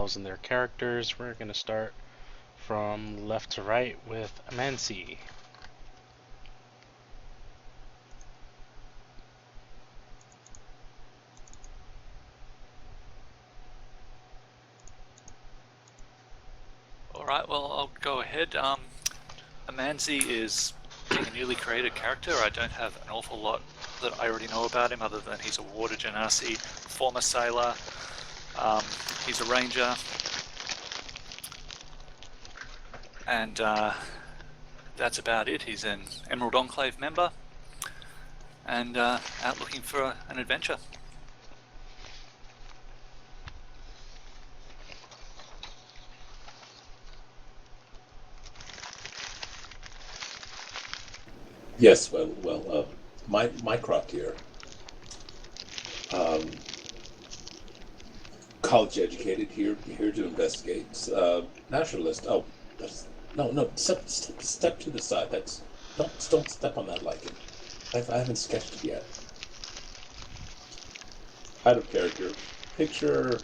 And their characters. We're going to start from left to right with Amansi. Alright, well, I'll go ahead. Amanzi is being a newly created character. I don't have an awful lot that I already know about him, other than he's a water genasi, former sailor, he's a ranger, and that's about it. He's an Emerald Enclave member, and out looking for an adventure. Yes, Mycroft here. College educated here to investigate. Naturalist. Oh, no. Step to the side. Don't step on that lichen. I haven't sketched it yet. Out of character. Picture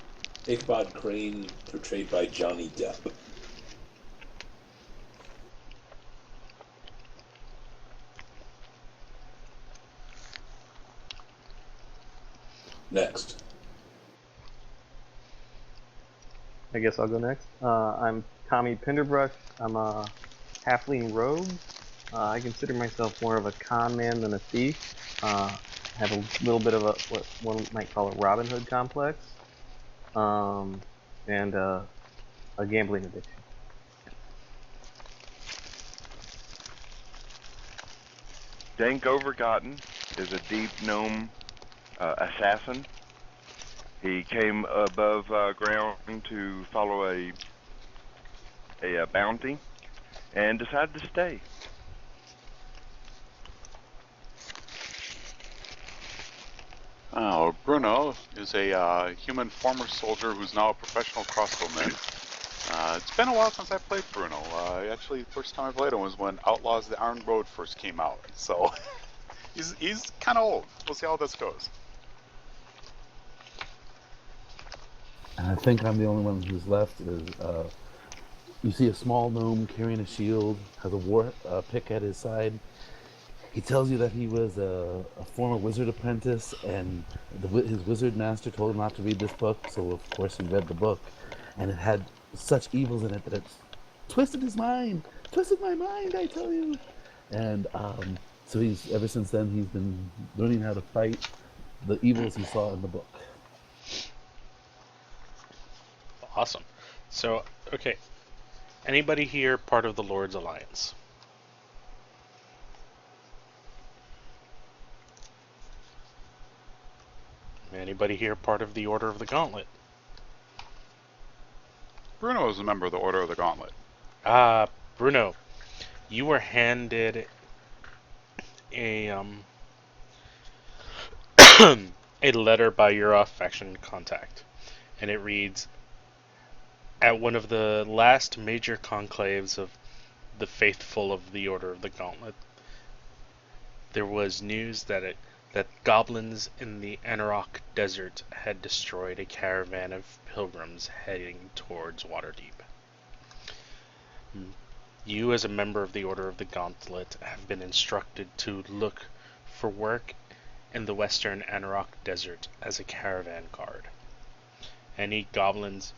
Ichabod Crane portrayed by Johnny Depp. Next. I guess I'll go next. I'm Tommy Pinderbrush. I'm a halfling rogue. I consider myself more of a con man than a thief. I have a little bit of what one might call a Robin Hood complex, and a gambling addiction. Dank Overgotten is a deep gnome assassin. He came above ground to follow a bounty and decided to stay. Bruno is a human former soldier who's now a professional crossbowman. It's been a while since I played Bruno. Actually, the first time I played him was when Outlaws of the Iron Road first came out. So he's kind of old. We'll see how this goes. And I think I'm the only one who's left. You see a small gnome carrying a shield, has a war pick at his side. He tells you that he was a former wizard apprentice, and his wizard master told him not to read this book, so of course he read the book. And it had such evils in it that it twisted his mind. Twisted my mind, I tell you. And so ever since then, he's been learning how to fight the evils he saw in the book. Awesome. So, okay. Anybody here part of the Lord's Alliance? Anybody here part of the Order of the Gauntlet? Bruno is a member of the Order of the Gauntlet. Bruno, you were handed a a letter by your affection contact, and it reads, at one of the last major conclaves of the faithful of the Order of the Gauntlet, there was news that goblins in the Anarok Desert had destroyed a caravan of pilgrims heading towards Waterdeep. You, as a member of the Order of the Gauntlet, have been instructed to look for work in the western Anarok Desert as a caravan guard. Any goblins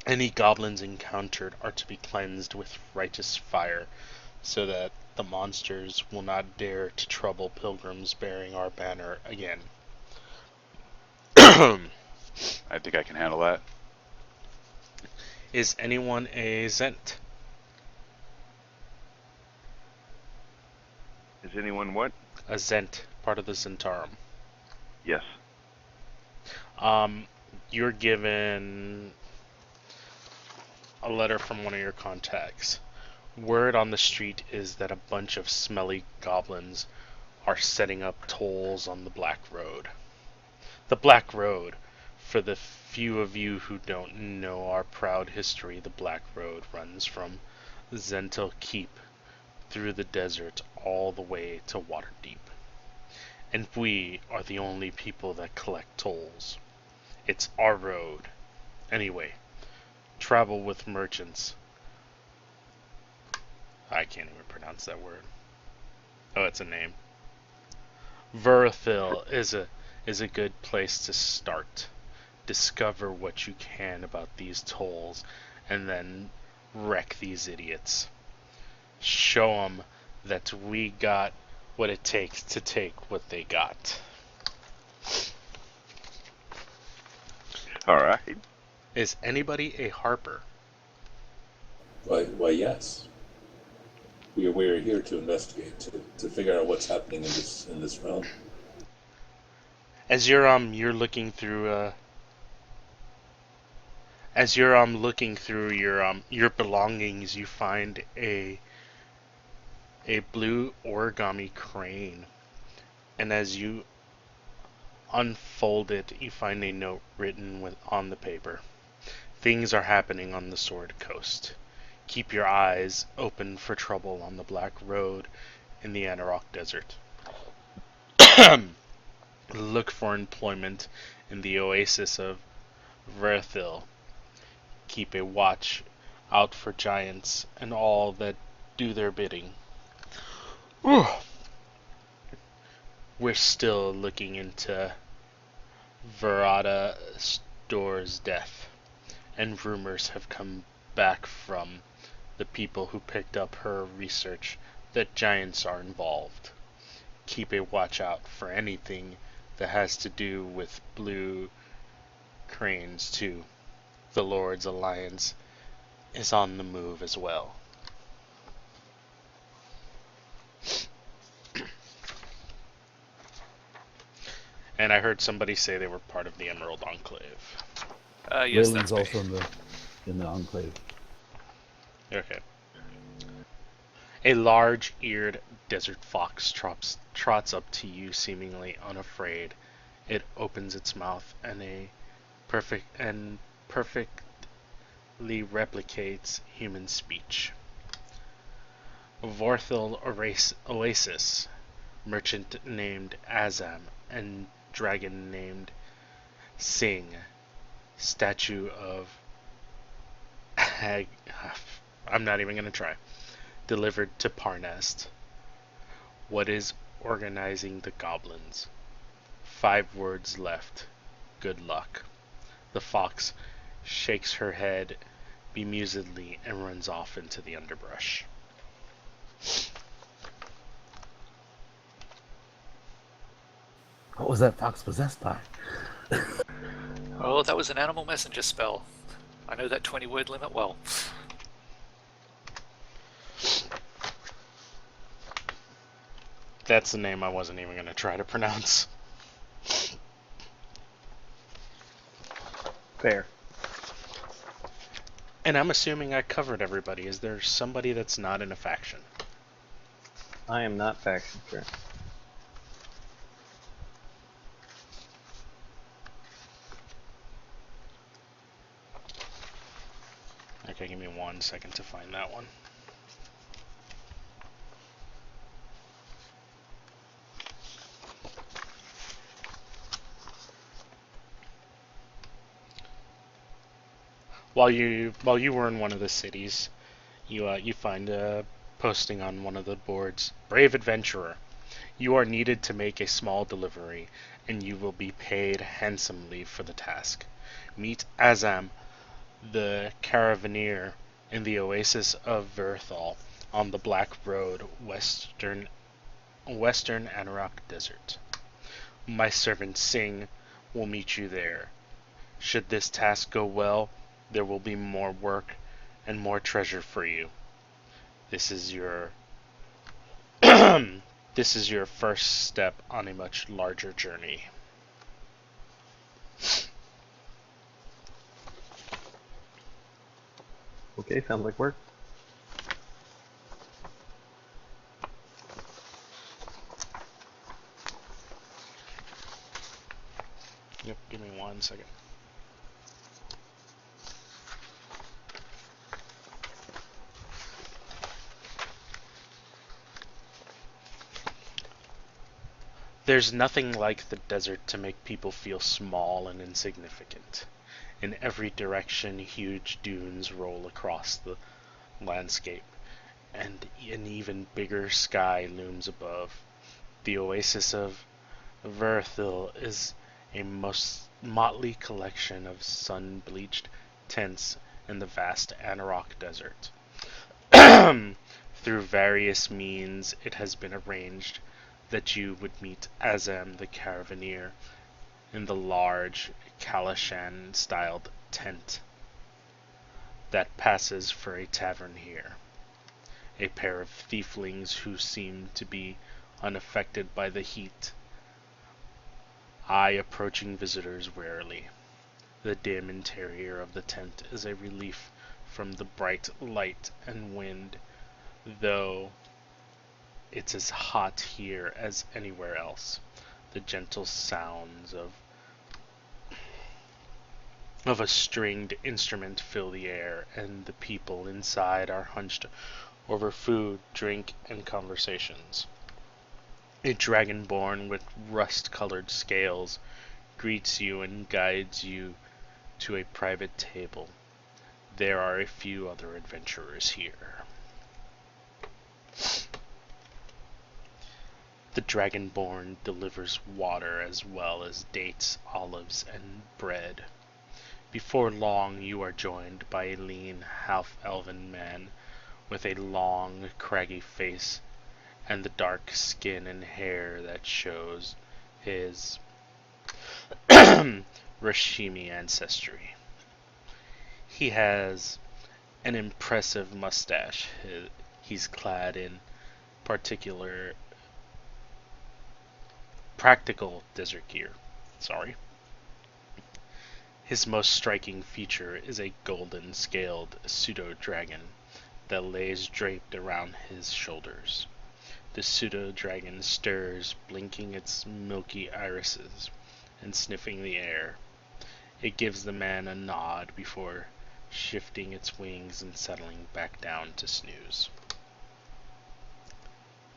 encountered are to be cleansed with righteous fire, so that the monsters will not dare to trouble pilgrims bearing our banner again. I think I can handle that. Is anyone a Zent? Is anyone what? A Zent, part of the Zentarum. Yes. You're given a letter from one of your contacts. Word on the street is that a bunch of smelly goblins are setting up tolls on the Black Road. The Black Road, for the few of you who don't know our proud history, the Black Road runs from Zentil Keep through the desert all the way to Waterdeep. And we are the only people that collect tolls. It's our road, Anyway, travel with merchants. I can't even pronounce that word. Oh, it's a name. Verthil is a good place to start. Discover what you can about these tolls, and then wreck these idiots. Show them that we got what it takes to take what they got. All right. Is anybody a harper? Why, yes. We are here to investigate, to figure out what's happening in this realm. As you're looking through your belongings, you find a blue origami crane, and as you unfold it, you find a note written on the paper. Things are happening on the Sword Coast. Keep your eyes open for trouble on the Black Road in the Anarok Desert. Look for employment in the oasis of Verthil. Keep a watch out for giants and all that do their bidding. We're still looking into Verada Store's death, and rumors have come back from the people who picked up her research that giants are involved. Keep a watch out for anything that has to do with blue cranes too. The Lord's Alliance is on the move as well. And I heard somebody say they were part of the Emerald Enclave. Yes, Leyland's that's me. also in the enclave. Okay. A large-eared desert fox trots up to you seemingly unafraid. It opens its mouth and perfectly replicates human speech. Vorthil Oasis, merchant named Azam, and dragon named Sing, statue of I'm not even going to try. Delivered to Parnest. What is organizing the goblins? 5 words left. Good luck. The fox shakes her head bemusedly and runs off into the underbrush. What was that fox possessed by? Oh, that was an animal messenger spell. I know that 20-word limit well. That's the name I wasn't even going to try to pronounce. Fair. And I'm assuming I covered everybody. Is there somebody that's not in a faction? I am not faction sure. Okay, give me 1 second to find that one. While you were in one of the cities, you find a posting on one of the boards. Brave adventurer, you are needed to make a small delivery, and you will be paid handsomely for the task. Meet Azam, the caravaneer, in the oasis of Verthal on the Black Road, western Anarok Desert. My servant Singh will meet you there. Should this task go well, there will be more work and more treasure for you. This is your this is your first step on a much larger journey. Okay, sounds like work. Yep, give me 1 second. There's nothing like the desert to make people feel small and insignificant. In every direction, huge dunes roll across the landscape, and an even bigger sky looms above. The oasis of Verthil is a most motley collection of sun-bleached tents in the vast Anarok desert. Through various means, it has been arranged that you would meet Azam the Caravaneer in the large Kalashan-styled tent that passes for a tavern here. A pair of thieflings who seem to be unaffected by the heat eye approaching visitors warily. The dim interior of the tent is a relief from the bright light and wind, though it's as hot here as anywhere else. The gentle sounds of a stringed instrument fill the air, and the people inside are hunched over food, drink, and conversations. A dragonborn with rust-colored scales greets you and guides you to a private table. There are a few other adventurers here. The dragonborn delivers water as well as dates, olives, and bread. Before long, you are joined by a lean, half-elven man with a long, craggy face and the dark skin and hair that shows his Rashimi ancestry. He has an impressive mustache. He's clad in practical desert gear. His most striking feature is a golden scaled pseudo-dragon that lays draped around his shoulders. The pseudo-dragon stirs, blinking its milky irises and sniffing the air. It gives the man a nod before shifting its wings and settling back down to snooze.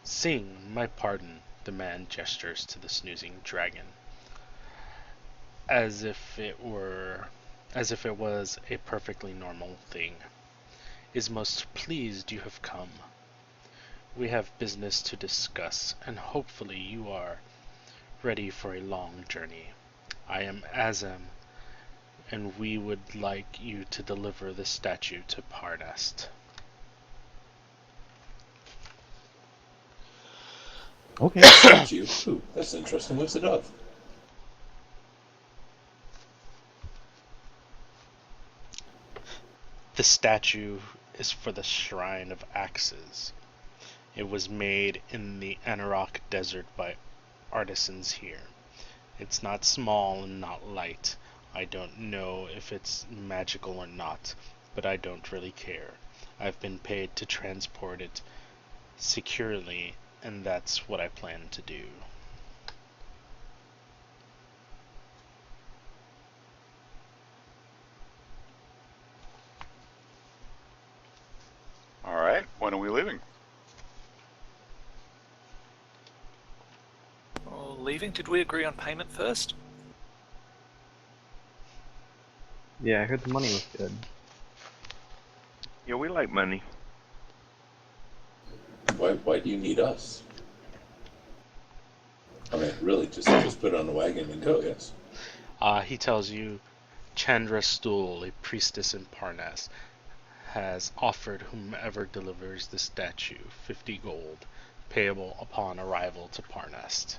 Sing, my pardon, the man gestures to the snoozing dragon, as if it was a perfectly normal thing. Is most pleased you have come. We have business to discuss, and hopefully you are ready for a long journey. I am Azam, and we would like you to deliver the statue to Parnast. Okay. Statue? Ooh, that's interesting. What's it of? The statue is for the Shrine of Axes. It was made in the Anarok Desert by artisans here. It's not small and not light. I don't know if it's magical or not, but I don't really care. I've been paid to transport it securely, and that's what I plan to do. Alright, when are we leaving? Well, leaving, did we agree on payment first? Yeah, I heard the money was good. Yeah, we like money. Why do you need us? I mean, really, just put it on the wagon and go, yes? He tells you Chandra Stool, a priestess in Parnas, has offered whomever delivers the statue 50 gold, payable upon arrival to Parnast.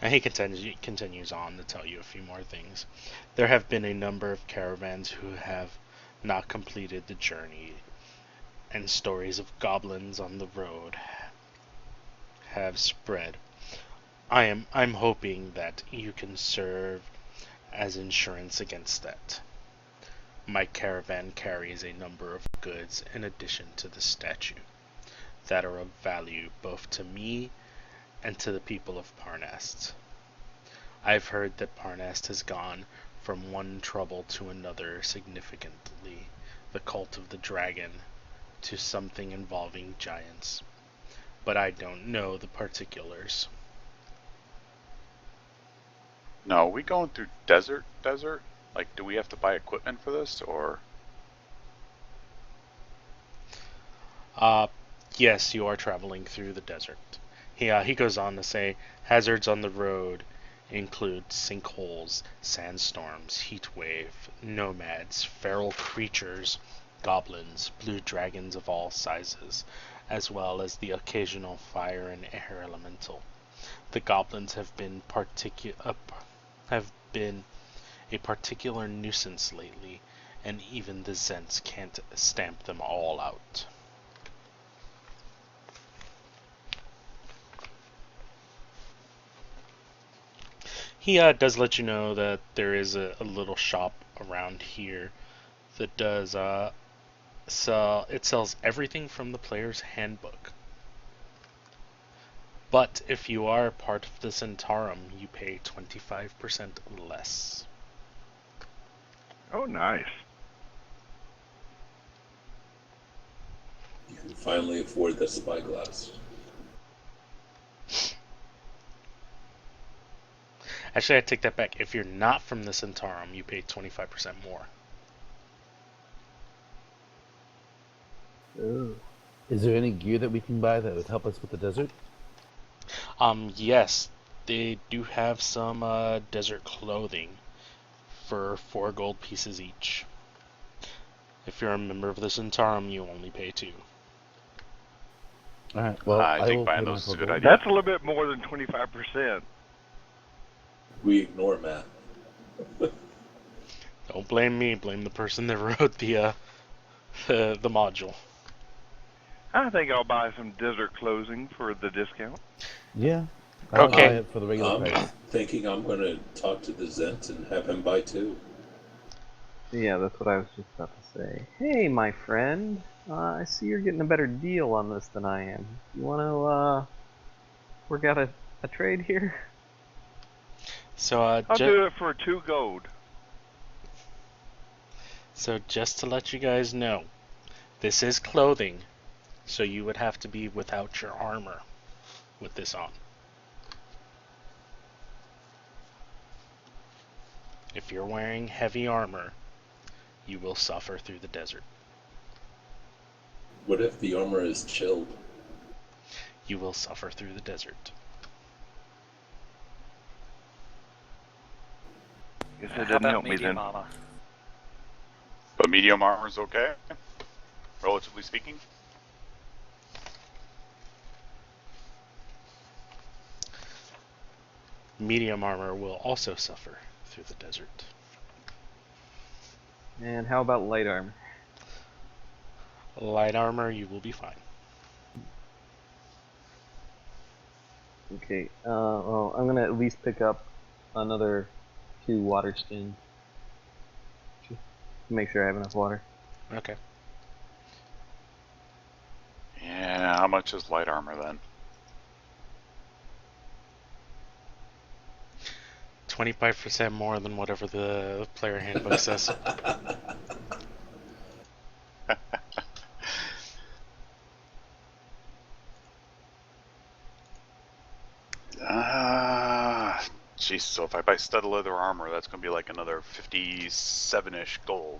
And he continues on to tell you a few more things. There have been a number of caravans who have not completed the journey, and stories of goblins on the road have spread. I'm hoping that you can serve as insurance against that. My caravan carries a number of goods in addition to the statue that are of value both to me and to the people of Parnast. I've heard that Parnast has gone from one trouble to another significantly. The cult of the dragon to something involving giants, but I don't know the particulars. No, are we going through desert? Like, do we have to buy equipment for this, or? Yes, you are traveling through the desert. He goes on to say, hazards on the road include sinkholes, sandstorms, heat wave, nomads, feral creatures, goblins, blue dragons of all sizes, as well as the occasional fire and air elemental. The goblins have been a particular nuisance lately, and even the Zents can't stamp them all out. He does let you know that there is a little shop around here that does it sells everything from the player's handbook. But if you are part of the Centaurum, you pay 25% less. Oh, nice. You can finally afford the spyglass. Actually, I take that back. If you're not from the Centaurum, you pay 25% more. Ooh. Is there any gear that we can buy that would help us with the desert? Yes, they do have some desert clothing for 4 gold pieces each. If you're a member of the Centaurum, you only pay 2. All right. Well, I think will buying pay my those is a full good gold. idea. That's a little bit more than 25%. We ignore Matt. Don't blame me. Blame the person that wrote the module. I think I'll buy some desert clothing for the discount. Yeah. I'll Okay. buy it for the regular I'm price. thinking I'm going to talk to the Zent and have him buy 2. Yeah, that's what I was just about to say. Hey, my friend. I see you're getting a better deal on this than I am. You want to, work out a trade here? So I'll do it for 2 gold. So just to let you guys know, this is clothing, so you would have to be without your armor with this on. If you're wearing heavy armor, you will suffer through the desert. What if the armor is chilled? You will suffer through the desert. Guess How that doesn't about help me medium then. armor? But medium armor is okay, relatively speaking. Medium armor will also suffer through the desert. And how about light armor? Light armor, you will be fine. Okay, well, I'm gonna at least pick up another 2 water skins. Just to make sure I have enough water. Okay. Yeah, how much is light armor then? 25% more than whatever the player handbook says. Jeez, so if I buy stud leather armor, that's gonna be like another 57-ish gold.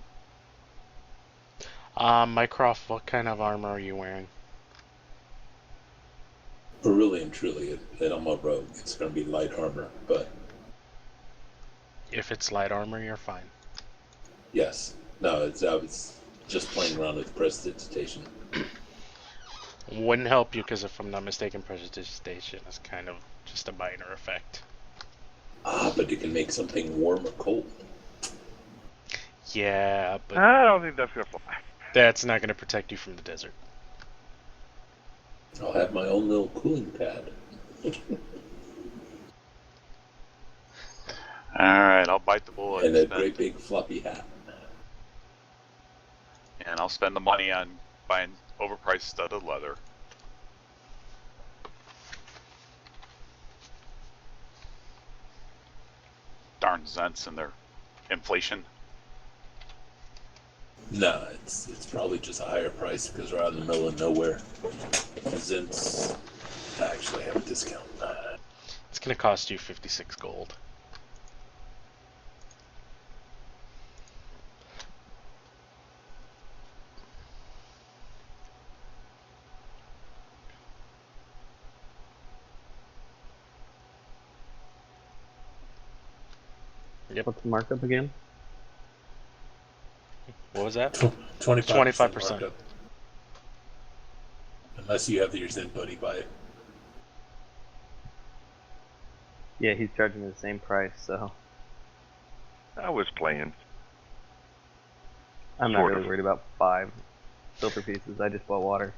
Mycroft, what kind of armor are you wearing? But really and truly, and I'm a rogue, it's going to be light armor. But If it's light armor, you're fine. yes, no, I was just playing around with prestidigitation. Wouldn't help you because if I'm not mistaken, prestidigitation is kind of just a minor effect. But you can make something warm or cold. Yeah, but I don't think that's going to fly. that's not going to protect you from the desert. I'll have my own little cooling pad. Alright, I'll bite the bullet And a spend- great big floppy hat. and I'll spend the money on buying overpriced studded leather. Darn Zents and their inflation. No, it's probably just a higher price because we're out in the middle of nowhere. Since I actually have a discount. It's gonna cost you 56 gold. Yep. What's the markup again? What was that? 25% 25%. markup. Unless you have your Zen buddy buy it. Yeah, he's charging me the same price, so I was playing. I'm not Sort really of. worried about 5 silver pieces. I just bought water.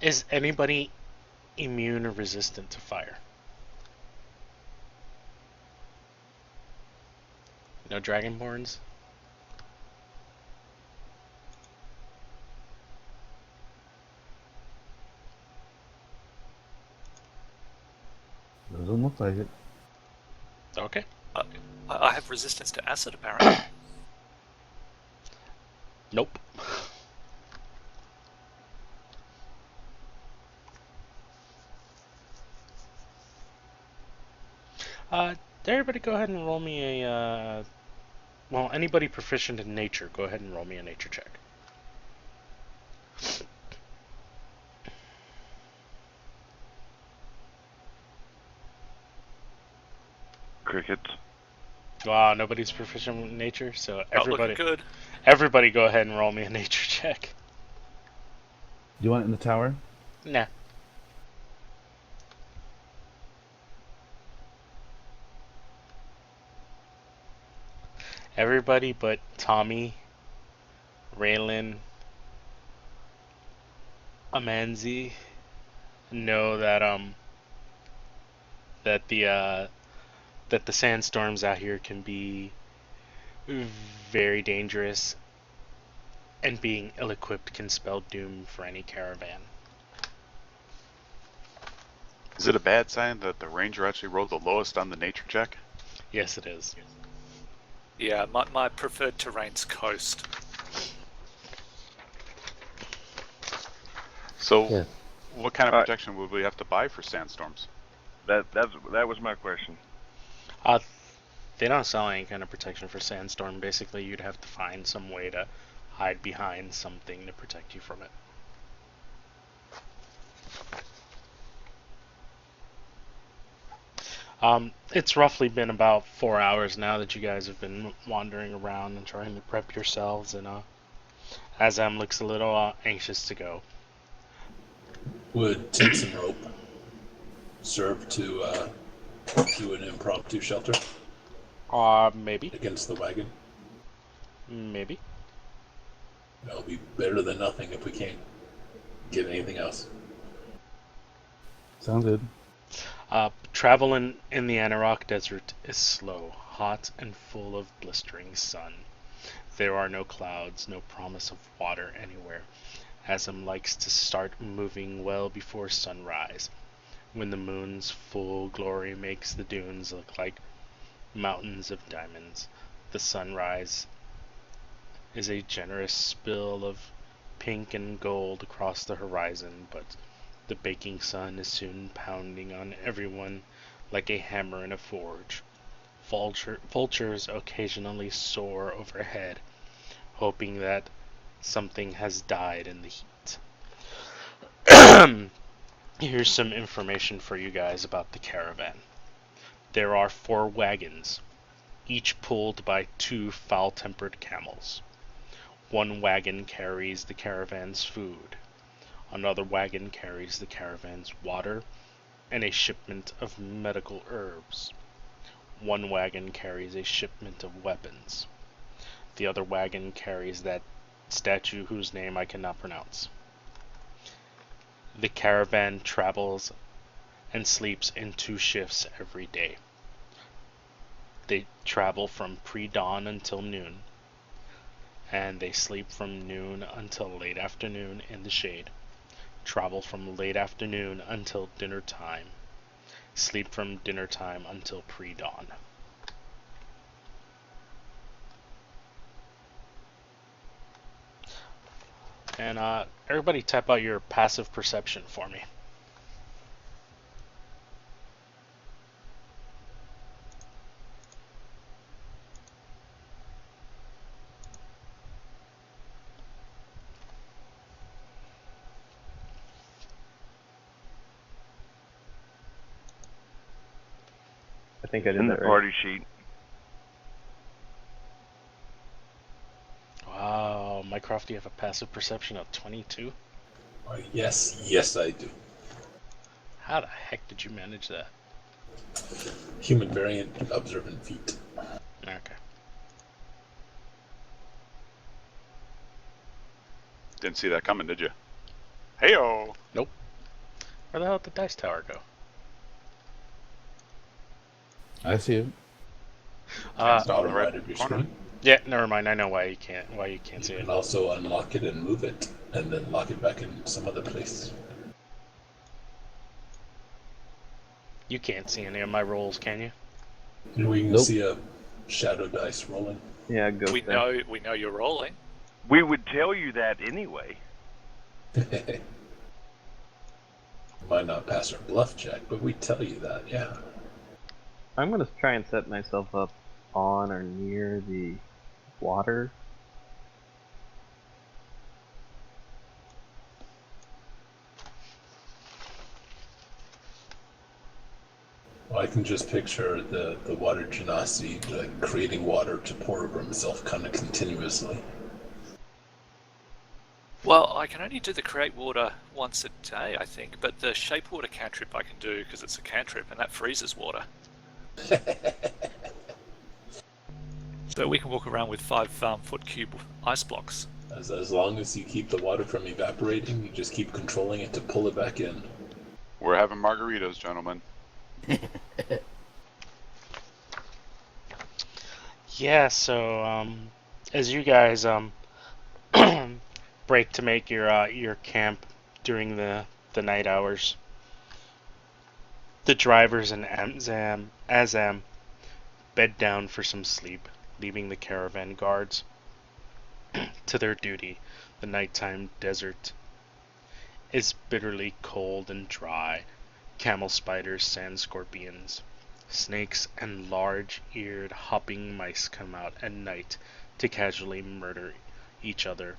Is anybody immune or resistant to fire? No dragonborns? Doesn't look like it. Okay. I have resistance to acid, apparently. Nope. Everybody go ahead and roll me a, well, anybody proficient in nature, go ahead and roll me a nature check. Crickets. Wow, nobody's proficient in nature, so Not looking good. everybody go ahead and roll me a nature check. Do you want it in the tower? Nah. Everybody but Tommy, Raylan, Amanzi know that the sandstorms out here can be very dangerous, and being ill-equipped can spell doom for any caravan. Is it a bad sign that the ranger actually rolled the lowest on the nature check? Yes, it is. Yeah, my preferred terrain's coast. So, Yeah. what kind of protection would we have to buy for sandstorms? That was my question. They don't sell any kind of protection for sandstorm. Basically, you'd have to find some way to hide behind something to protect you from it. It's roughly been about 4 hours now that you guys have been wandering around and trying to prep yourselves, and Azam looks a little anxious to go. Would tips and rope serve to do an impromptu shelter Maybe. against the wagon? Maybe. That'll be better than nothing if we can't get anything else. Sounds good. Travel in the Anarok Desert is slow, hot, and full of blistering sun. There are no clouds, no promise of water anywhere. Azam likes to start moving well before sunrise, when the moon's full glory makes the dunes look like mountains of diamonds. The sunrise is a generous spill of pink and gold across the horizon, but the baking sun is soon pounding on everyone like a hammer in a forge. Vultures occasionally soar overhead, hoping that something has died in the heat. Here's some information for you guys about the caravan. There are 4 wagons, each pulled by 2 foul-tempered camels. One wagon carries the caravan's food. Another wagon carries the caravan's water and a shipment of medical herbs. One wagon carries a shipment of weapons. The other wagon carries that statue whose name I cannot pronounce. The caravan travels and sleeps in 2 shifts every day. They travel from pre-dawn until noon, and they sleep from noon until late afternoon in the shade. Travel from late afternoon until dinner time. Sleep from dinner time until pre-dawn. And everybody type out your passive perception for me. I think I did In the that right. party sheet. Wow, Mycroft, you have a passive perception of 22? Yes, I do. How the heck did you manage that? Human variant observant feat. Okay. Didn't see that coming, did you? Heyo! Nope. Where the hell did the dice tower go? I see it. Bottom on the right right of your corner. screen. Yeah, never mind. I know why you can't see You it. can also unlock it and move it, and then lock it back in some other place. You can't see any of my rolls, can you? We can Nope. see a shadow dice rolling. Yeah, go We there. know you're rolling. We would tell you that anyway. Might not pass our bluff check, but we tell you that, yeah. I'm gonna try and set myself up on or near the water. Well, I can just picture the water genasi like creating water to pour over himself kind of continuously. Well, I can only do the create water once a day, I think, but the shape water cantrip I can do because it's a cantrip and that freezes water. So we can walk around with 5 foot cube ice blocks. As long as you keep the water from evaporating, you just keep controlling it to pull it back in. We're having margaritas, gentlemen. Yeah. So as you guys break to make your camp during the night hours, the drivers and Azam bed down for some sleep, leaving the caravan guards to their duty. The nighttime desert is bitterly cold and dry. Camel spiders, sand scorpions, snakes, and large-eared hopping mice come out at night to casually murder each other.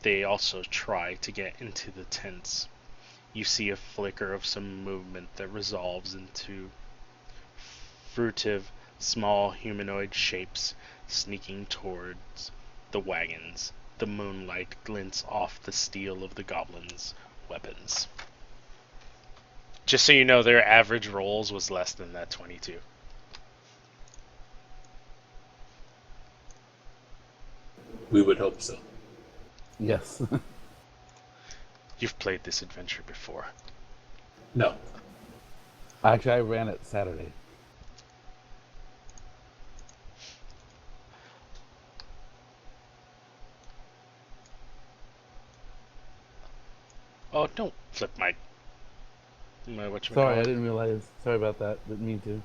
They also try to get into the tents. You see a flicker of some movement that resolves into furtive, small humanoid shapes sneaking towards the wagons. The moonlight glints off the steel of the goblins' weapons. Just so you know, their average rolls was less than that 22. We would hope so. Yes. You've played this adventure before. No. Actually, I ran it Saturday. Oh, don't flip my Sorry, I didn't realize. Sorry about that. Didn't mean to.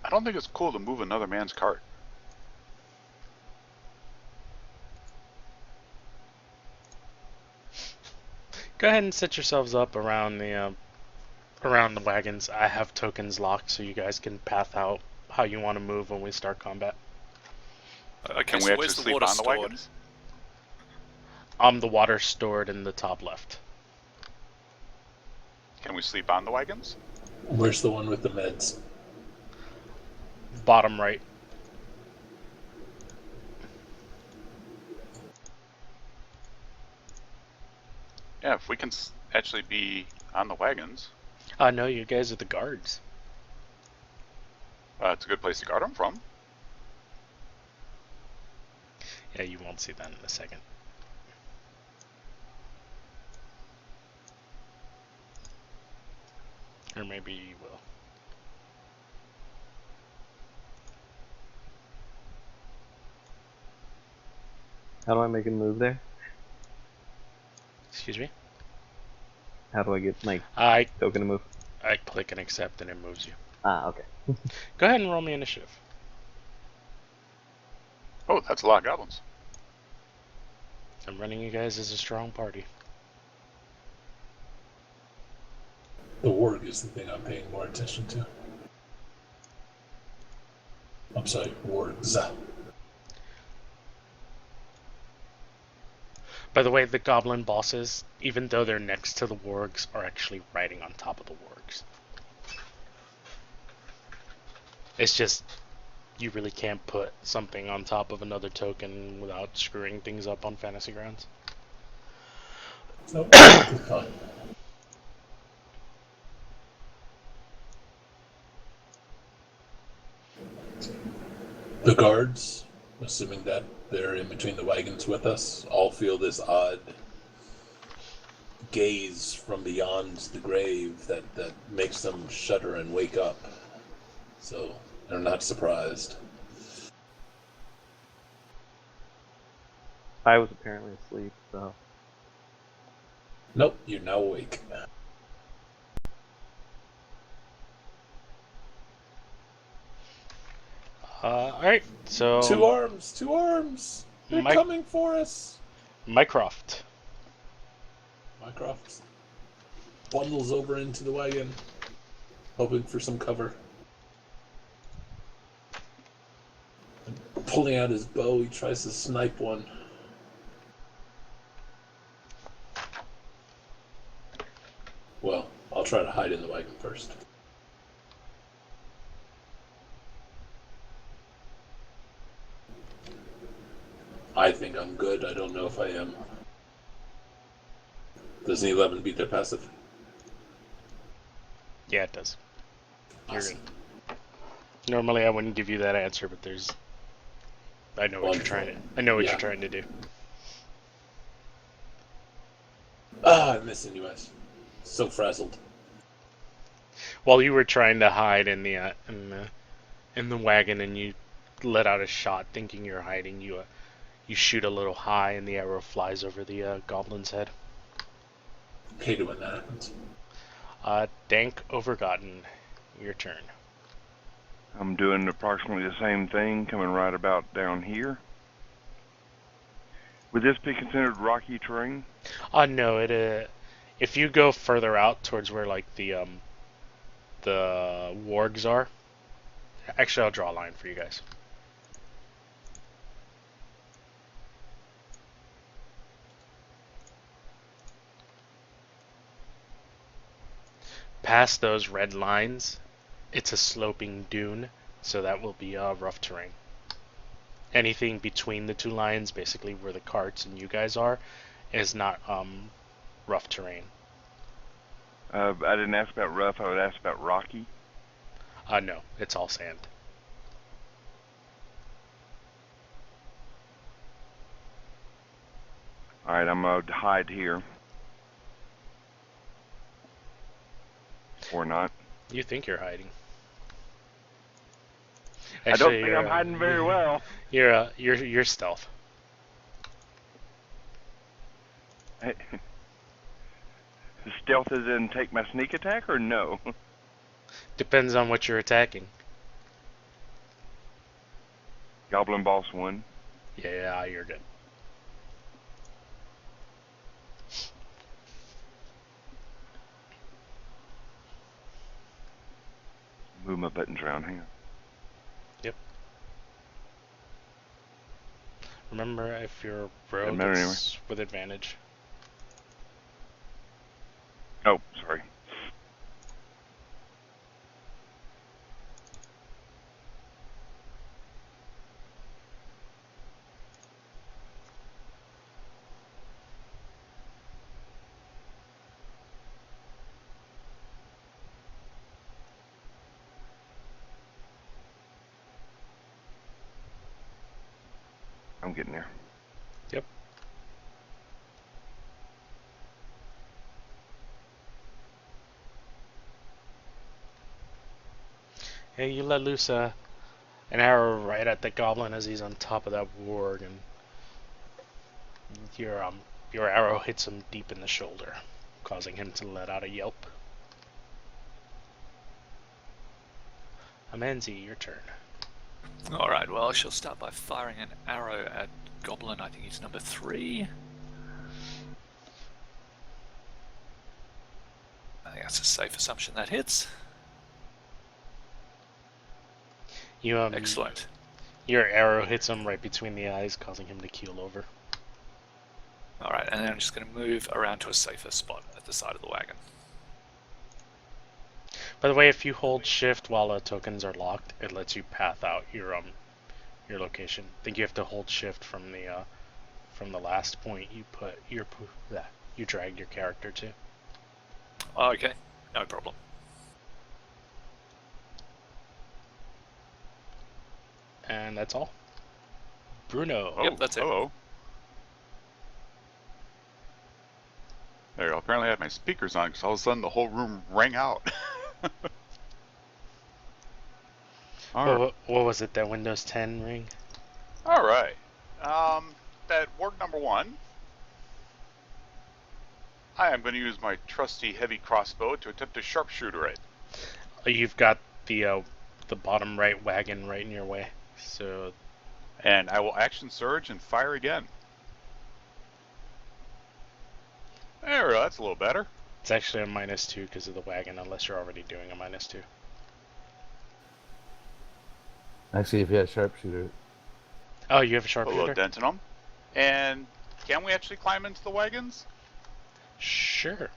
I don't think it's cool to move another man's cart. Go ahead and set yourselves up around the wagons. I have tokens locked, so you guys can path out how you want to move when we start combat. Okay, Can we so actually where's the sleep water on the stored? wagons? The water stored in the top left. Can we sleep on the wagons? Where's the one with the meds? Bottom right. Yeah, if we can actually be on the wagons, No, you guys are the guards. it's a good place to guard them from. Yeah, you won't see that in a second. Or maybe you will. How do I make a move there? Excuse me? How do I get my I token to move? click and accept and it moves you. Ah, okay. Go ahead and roll me initiative. Oh, that's a lot of goblins. I'm running you guys as a strong party. The warg is the thing I'm paying more attention to. I'm sorry, wargs. By the way, the goblin bosses, even though they're next to the wargs, are actually riding on top of the wargs. It's just, you really can't put something on top of another token without screwing things up on Fantasy Grounds. Nope, perfectly fine. The guards, assuming that they're in between the wagons with us, all feel this odd gaze from beyond the grave that makes them shudder and wake up. So they're not surprised. I was apparently asleep, so. Nope, you're now awake. Alright, so... Two arms! Two arms! They're coming for us! Mycroft. Mycroft bundles over into the wagon, hoping for some cover. And pulling out his bow, he tries to snipe one. Well, I'll try to hide in the wagon first. I think I'm good. I don't know if I am. Does an 11 beat their passive? Yeah, it does. You're Awesome. good. Normally I wouldn't give you that answer, but there's... I know what Wonderful. you're trying to do. I'm missing you guys. So frazzled. While you were trying to hide in the wagon and you let out a shot thinking you're hiding, you shoot a little high and the arrow flies over the goblin's head. Hate it when that happens. Dank Overgotten, your turn. I'm doing approximately the same thing, coming right about down here. Would this be considered rocky terrain? No, if you go further out towards where like the wargs are, actually I'll draw a line for you guys. Past those red lines, it's a sloping dune, so that will be rough terrain. Anything between the two lines, basically where the carts and you guys are, is not rough terrain. I didn't ask about rough, I would ask about rocky. No, it's all sand. Alright, I'm going to hide here. Or not. You think you're hiding. I don't think I'm hiding very well. You're stealth. Stealth is in take my sneak attack or no? Depends on what you're attacking. Goblin Boss 1. Yeah, you're good. Move my buttons around here. Yep. Remember, if you're a rogue, matter anyway. it's with advantage. Oh, sorry. I'm getting there. Yep. Hey, you let loose an arrow right at the goblin as he's on top of that warg, and your arrow hits him deep in the shoulder, causing him to let out a yelp. Amanzi, your turn. Alright, well, she'll start by firing an arrow at Goblin. I think he's number 3. I think that's a safe assumption that hits. You Excellent. Your arrow hits him right between the eyes, causing him to keel over. Alright, and then I'm just going to move around to a safer spot at the side of the wagon. By the way, if you hold shift while tokens are locked, it lets you path out your location. I think you have to hold shift from the last point you put you dragged your character to. Okay, no problem. And that's all. Bruno. Oh, Yep, that's it. hello. There you go. Apparently I had my speakers on because all of a sudden the whole room rang out. What was it, that Windows 10 ring? All right. At work number 1, I am going to use my trusty heavy crossbow to attempt to sharpshooter it. You've got the bottom right wagon right in your way. So, And I will action surge and fire again. There we go. That's a little better. it's actually a -2 because of the wagon, unless you're already doing a -2. Actually, if you had a sharpshooter, Oh, you have a Put a little sharpshooter? dent in them. And can we actually climb into the wagons? Sure.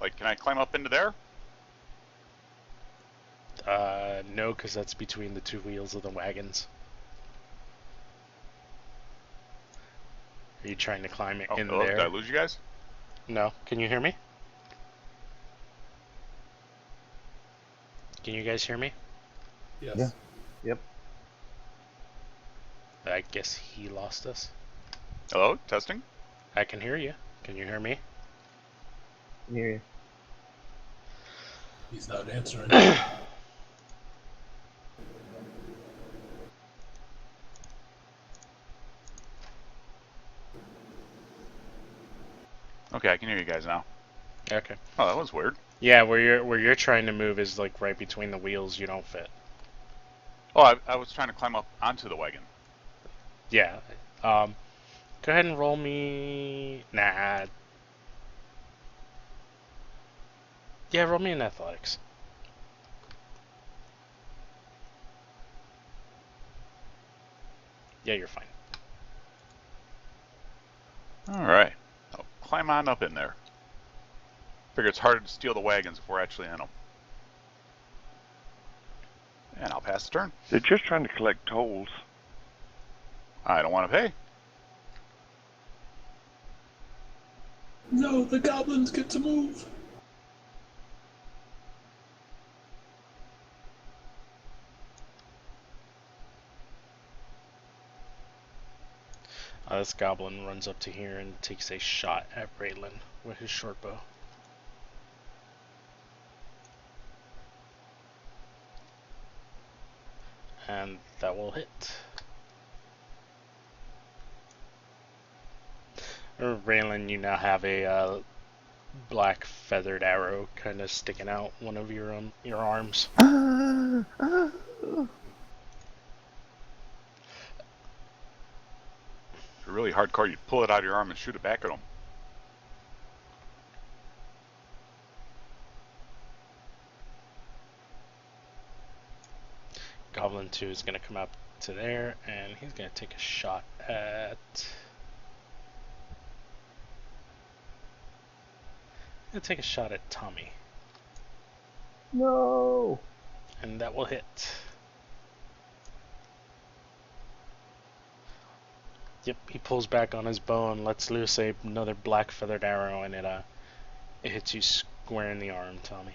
Like, can I climb up into there? No, because that's between the two wheels of the wagons. Are you trying to climb it in Hello? there? Did I lose you guys? No. Can you hear me? Can you guys hear me? Yes. Yeah. Yep. I guess he lost us. Hello? Testing? I can hear you. Can you hear me? Can hear you. He's not answering. Okay, I can hear you guys now. Okay. Oh, that was weird. Yeah, where you're trying to move is like right between the wheels. You don't fit. Oh, I was trying to climb up onto the wagon. Yeah. Go ahead and roll me. Nah. Yeah, roll me in athletics. Yeah, you're fine. Alright. I'll climb on up in there. Figure it's harder to steal the wagons if we're actually in them. And I'll pass the turn. They're just trying to collect tolls. I don't want to pay. No, the goblins get to move. This goblin runs up to here and takes a shot at Braylon with his short bow. And that will hit. Braylon, you now have a black feathered arrow kind of sticking out one of your arms. If you're really hardcore, you'd pull it out of your arm and shoot it back at them. Goblin 2 is going to come up to there, and he's going to take a shot at... Going to take a shot at Tommy. No. And that will hit. Yep, he pulls back on his bow and lets loose another black feathered arrow, and it hits you square in the arm, Tommy.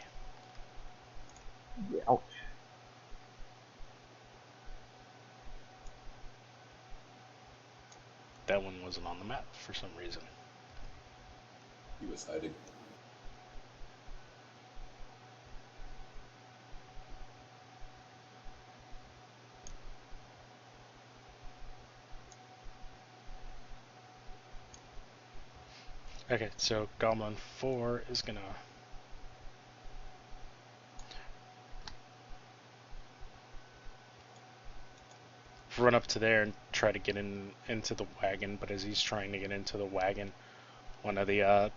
Ouch. That one wasn't on the map for some reason. He was hiding. Okay, so Goblin 4 is gonna run up to there and try to get into the wagon. But as he's trying to get into the wagon, one of the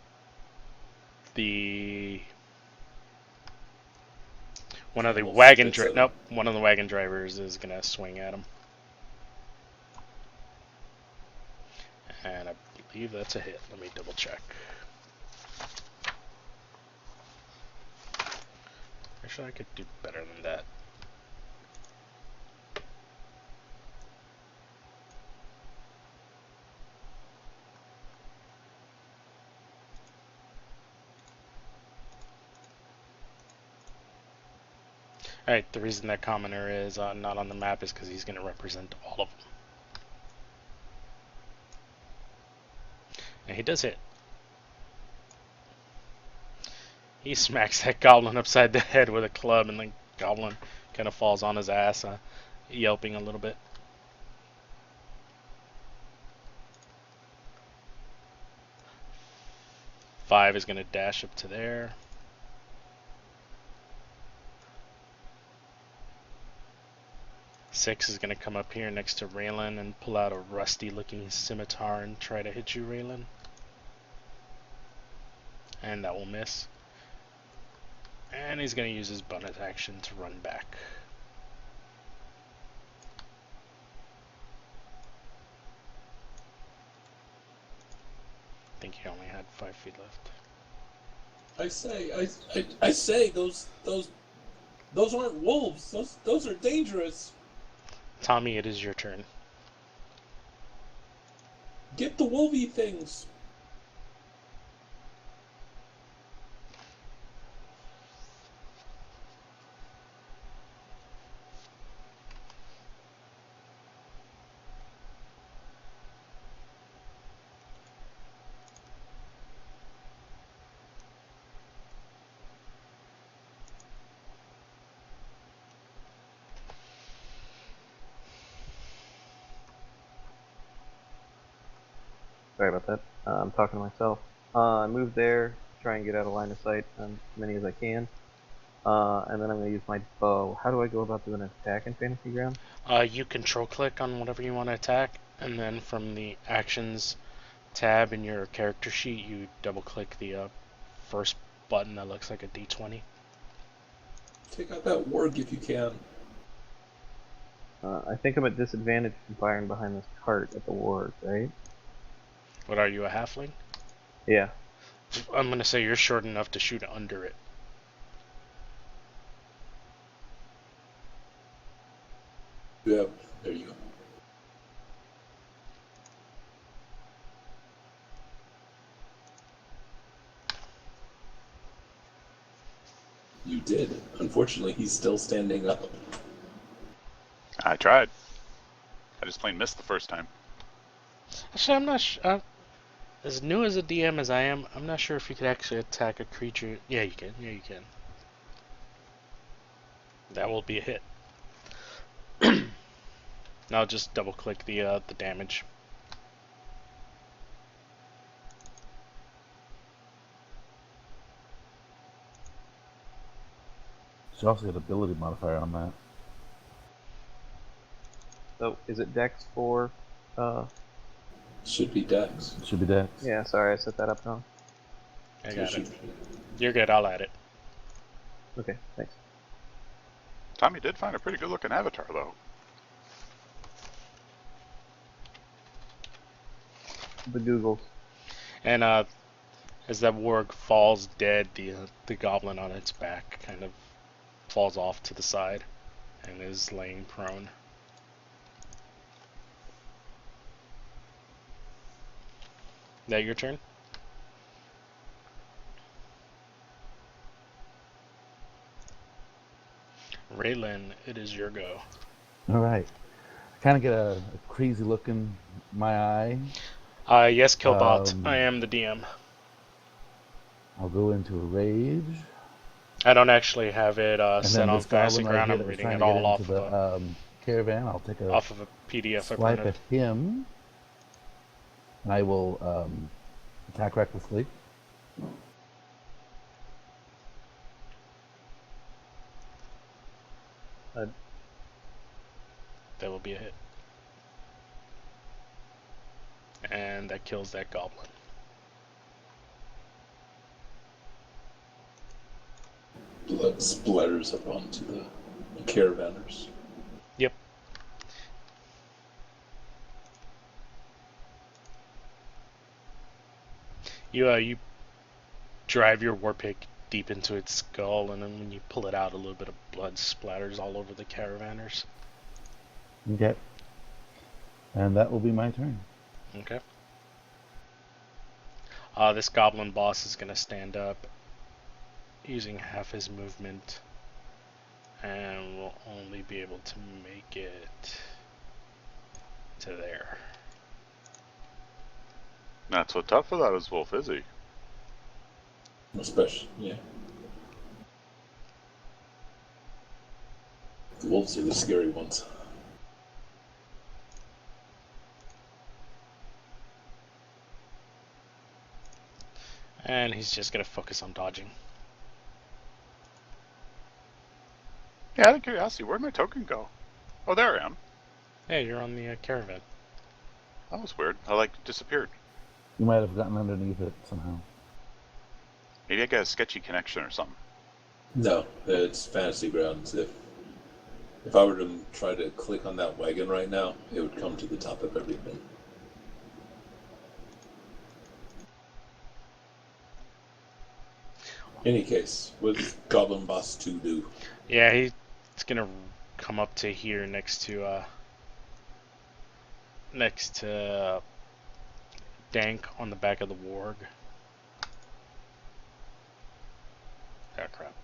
one of the wagon drivers is gonna swing at him, and I believe that's a hit. Let me double check. Actually, I could do better than that. Alright, the reason that commoner is not on the map is because he's going to represent all of them. And he does hit. He smacks that goblin upside the head with a club, and the goblin kind of falls on his ass, yelping a little bit. Five is going to dash up to there. Six is going to come up here next to Raylan and pull out a rusty looking scimitar and try to hit you, Raylan. And that will miss. And he's going to use his bonus action to run back. I think he only had 5 feet left. I say, those aren't wolves. Those are dangerous. Tommy, it is your turn. Get the wolvy things. Sorry about that. I'm talking to myself. I moved there, try and get out of line of sight as many as I can. And then I'm going to use my bow. How do I go about doing an attack in Fantasy Ground? You control click on whatever you want to attack, and then from the actions tab in your character sheet, you double click the first button that looks like a D20. Take out that warg if you can. I think I'm at disadvantage from firing behind this cart at the ward, right? What are you, a halfling? Yeah. I'm going to say you're short enough to shoot under it. Yeah, there you go. You did. Unfortunately, he's still standing up. I tried. I just plain missed the first time. Actually, I'm not as new as a DM as I am, I'm not sure if you could actually attack a creature. Yeah, you can. Yeah, you can. That will be a hit. Now just double click the damage. She also got ability modifier on that. So, is it Dex for... Should be Dex. Should be Dex. Yeah, sorry, I set that up wrong. I got it. You're good, I'll add it. Okay, thanks. Tommy did find a pretty good looking avatar, though. The Googles. And as that warg falls dead, the goblin on its back kind of falls off to the side and is laying prone. That your turn? Raylan, it is your go. All right. Kind of get a crazy look in my eye. Yes, Killbot. I am the DM. I'll go into a rage. I don't actually have it set on this Fantasy goblin right Ground. here I'm that was reading trying it to get all off into of the caravan. I'll take a PDF I swipe printed. at him. And I will attack recklessly. That will be a hit. And that kills that goblin. Blood splatters up onto the caravanners. Yep. You drive your war pick deep into its skull, and then when you pull it out, a little bit of blood splatters all over the caravanners. Okay. And that will be my turn. Okay. This goblin boss is gonna stand up, using half his movement, and will only be able to make it to there. Not so tough without his wolf, is he? Especially, yeah. The wolves are the scary ones. And he's just gonna focus on dodging. Yeah, out of curiosity, where'd my token go? Oh, there I am. Hey, you're on the caravan. That was weird. I disappeared. You might have gotten underneath it somehow. Maybe I got a sketchy connection or something. No, it's fantasy grounds. If I were to try to click on that wagon right now, it would come to the top of everything. Any case, what does Goblin Boss 2 do? Yeah, he's gonna come up to here next to Dank on the back of the warg. Ah, crap.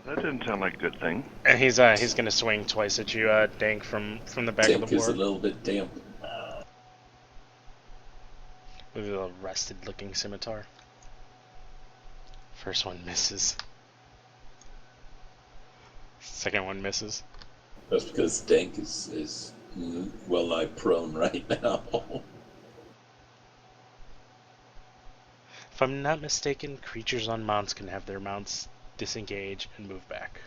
That didn't sound like a good thing. And he's gonna swing twice at you, Dank, from the back Dank of the is a warg little bit damp. with a rusted-looking scimitar. First one misses. Second one misses. That's because Dank is well-nigh prone right now. If I'm not mistaken, creatures on mounts can have their mounts disengage and move back.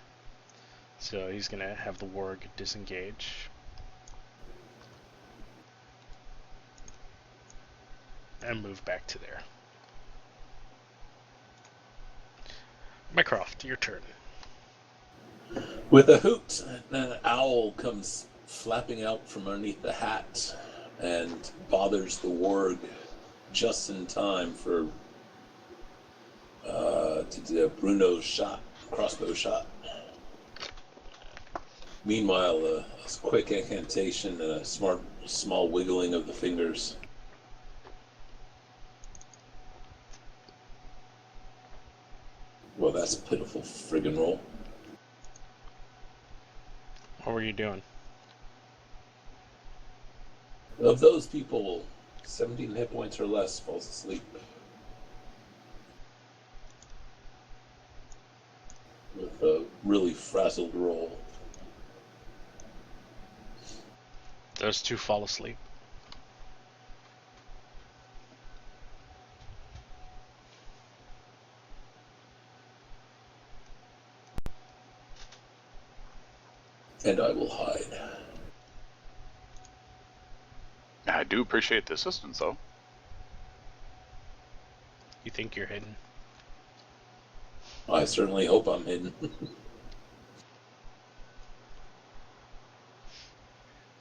So he's gonna have the warg disengage. And move back to there. Mycroft, your turn. With a hoot, an owl comes flapping out from underneath the hat and bothers the warg just in time for to do Bruno's shot, crossbow shot. Meanwhile, a quick incantation and a small wiggling of the fingers. Well, that's a pitiful friggin' roll. What were you doing? Of those people, 17 hit points or less falls asleep. With a really frazzled roll. Those two fall asleep. And I will hide. I do appreciate the assistance, though. You think you're hidden? I certainly hope I'm hidden.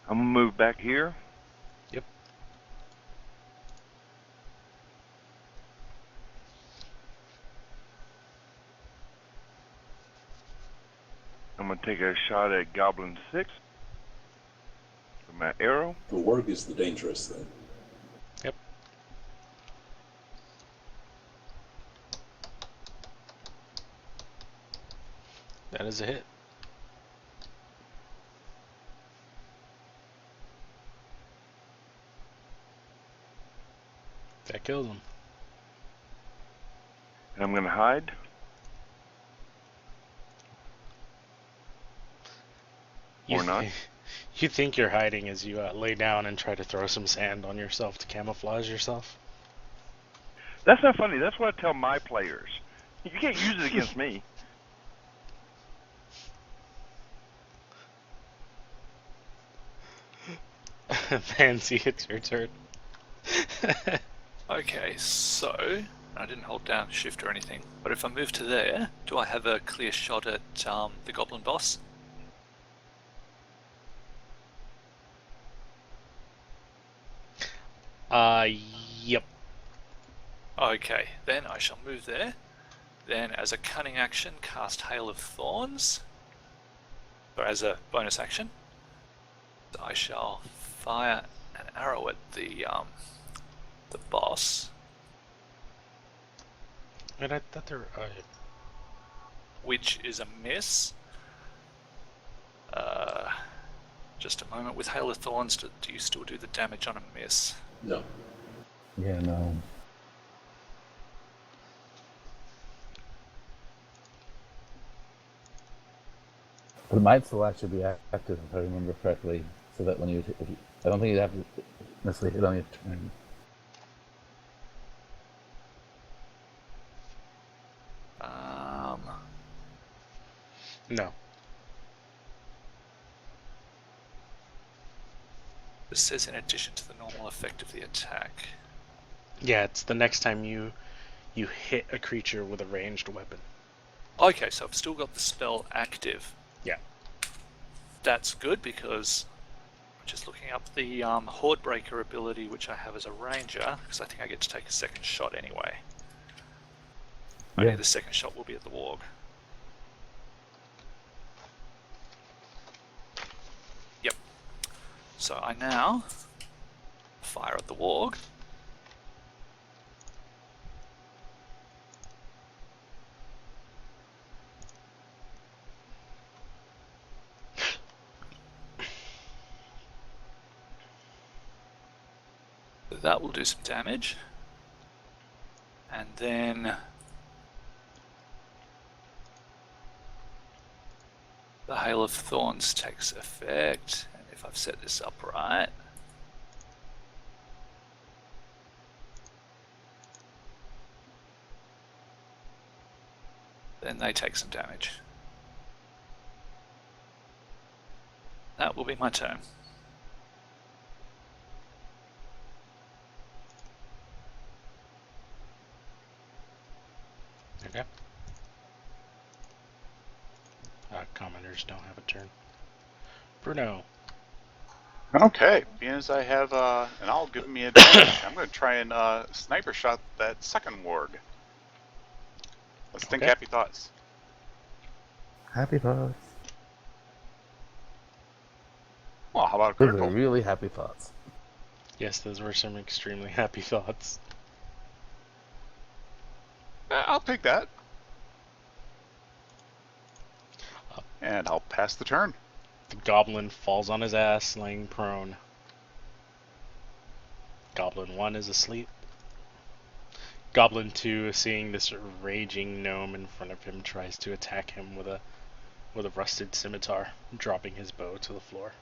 I'm gonna move back here. Yep. I'm gonna take a shot at Goblin 6 with my arrow. The warg is the dangerous thing. Yep. That is a hit. That kills him. And I'm gonna hide. Or not. You think you're hiding as you lay down and try to throw some sand on yourself to camouflage yourself? That's not funny. That's what I tell my players. You can't use it against me. Fancy, it's your turn. Okay, so I didn't hold down shift or anything, but if I move to there, do I have a clear shot at the goblin boss? Yep. Okay, then I shall move there. Then, as a cunning action, cast Hail of Thorns. Or as a bonus action, I shall fire an arrow at the boss, And I thought there. which is a miss. Just a moment. With Hail of Thorns, do you still do the damage on a miss? No. Yeah, no. But it might still actually be active if I remember correctly, so that when I don't think you'd have to necessarily hit on your turn. No. This says in addition to the normal effect of the attack. Yeah, it's the next time you hit a creature with a ranged weapon. Okay, so I've still got the spell active. Yeah. That's good because I'm just looking up the Horde Breaker ability, which I have as a ranger, because I think I get to take a second shot anyway. Only Yeah. the second shot will be at the warg. Yep. So I now fire at the warg. That will do some damage. And then the Hail of Thorns takes effect. And if I've set this up right, then they take some damage. That will be my turn. Okay. Commoners don't have a turn. Bruno. Okay, being as I have an owl giving me advantage, I'm going to try and sniper shot that second warg. Let's think Okay. happy thoughts. Happy thoughts. Well, how about a Those are critical? really happy thoughts. Yes, those were some extremely happy thoughts. I'll take that. And I'll pass the turn. The goblin falls on his ass, laying prone. Goblin 1 is asleep. Goblin 2, seeing this raging gnome in front of him, tries to attack him with a rusted scimitar, dropping his bow to the floor.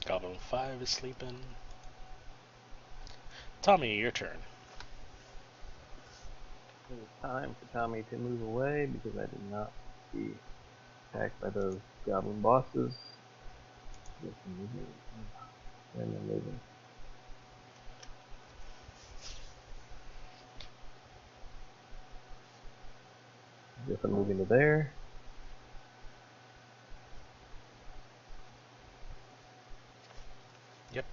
Goblin 5 is sleeping. Tommy, your turn. It is time for Tommy to move away because I did not be attacked by those goblin bosses. Get them moving. And they're moving. Guess I'm moving to there. Yep.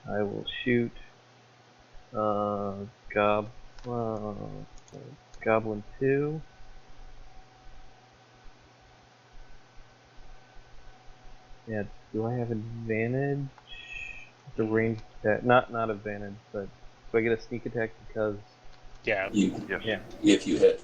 I will shoot Goblin 2. Yeah, do I have advantage? The range attack, not advantage, but do I get a sneak attack because? Yeah. You, Yes. Yeah. if you hit.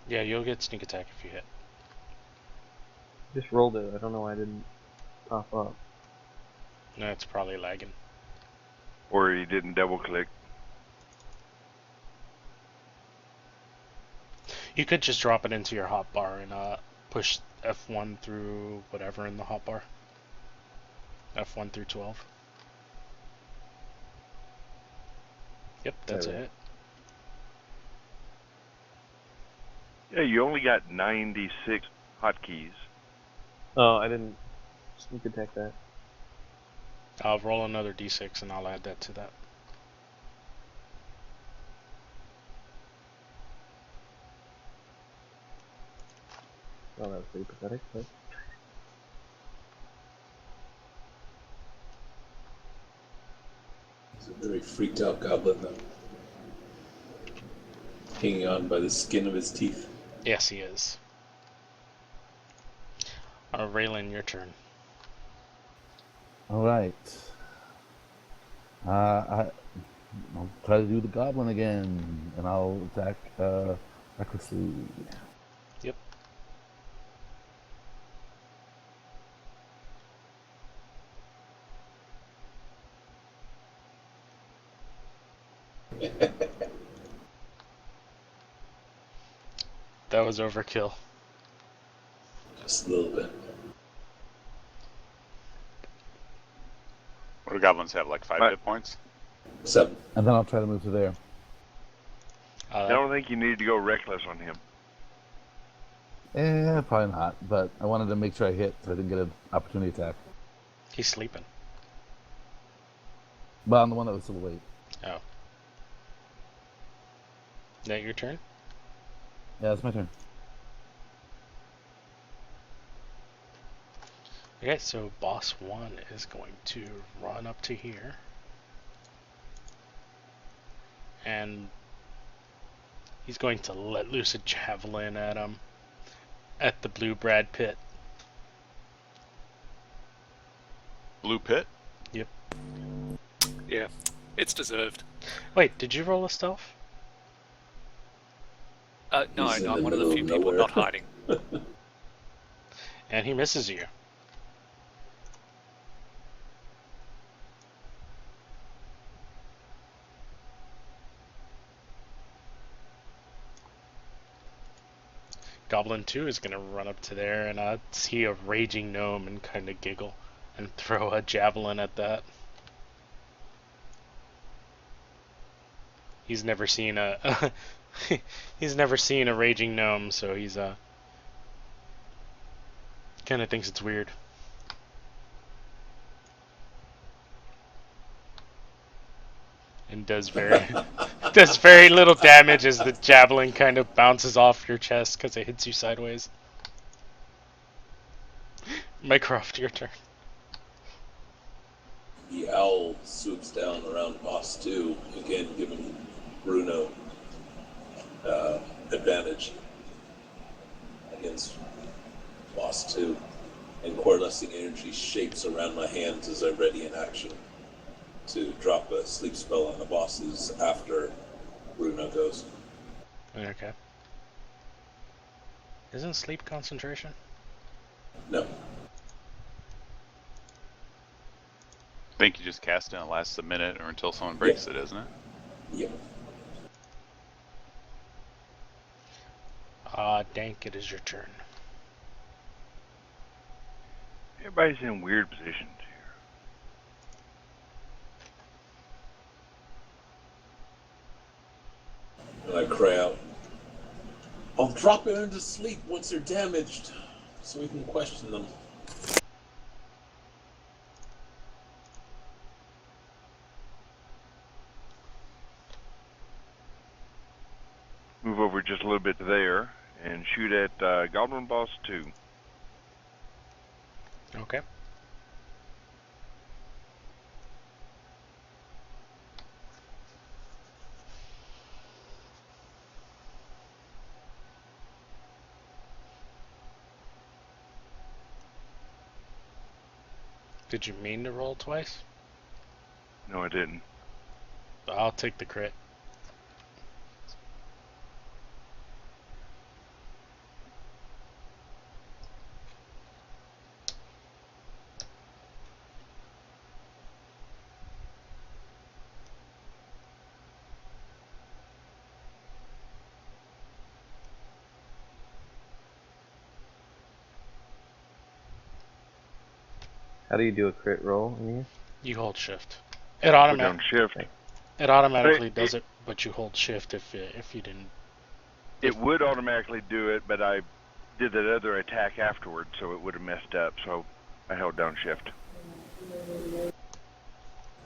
Yeah, you'll get sneak attack if you hit. Just rolled it. I don't know why I didn't pop up. No, it's probably lagging. Or he didn't double click. You could just drop it into your hotbar and push F1 through whatever in the hotbar. F1 through 12. Yep, that's There we it. Yeah, you only got 96 hotkeys. Oh, I didn't sneak attack that. I'll roll another d6 and I'll add that to that. Oh, that was pretty pathetic, but He's a very freaked out goblin, though. Hanging on by the skin of his teeth. Yes, he is. Raylan, your turn. All right. I'll try to do the goblin again, and I'll attack recklessly. Yep. That was overkill. Just a little bit. What do goblins have, like 5 Right. hit points? 7. And then I'll try to move to there. I don't think you need to go reckless on him. Probably not, but I wanted to make sure I hit so I didn't get an opportunity attack. He's sleeping. But I'm the one that was still awake. Oh. Is that your turn? Yeah, it's my turn. Okay, so boss 1 is going to run up to here. And he's going to let loose a javelin at him at the blue Brad pit. Blue pit? Yep. Yeah, it's deserved. Wait, did you roll a stealth? No, He's in I'm the one of the middle few of people nowhere. not hiding. And he misses you. Goblin 2 is going to run up to there and see a raging gnome and kind of giggle and throw a javelin at that. He's never seen a he's never seen a raging gnome, so he's kind of thinks it's weird. And does very little damage as the javelin kind of bounces off your chest because it hits you sideways. Mycroft, your turn. The owl swoops down around boss 2, again giving Bruno advantage against boss 2. And coalescing energy shapes around my hands as I ready in action to drop a sleep spell on the bosses after Bruno goes. Okay. Isn't sleep concentration? No. I think you just cast it and it lasts a minute or until someone breaks it, isn't it? Yep. Dank, it is your turn. Everybody's in weird positions here. And I cry out, I'll drop it into sleep once they're damaged, so we can question them. Move over just a little bit there and shoot at Goblin Boss 2. Okay. Did you mean to roll twice? No, I didn't. I'll take the crit. How do you do a crit roll in here? You hold shift. Put down shift. It automatically It- does it, but you hold shift if you didn't. It would automatically do it, but I did that other attack afterwards, so it would have messed up. So I held down shift.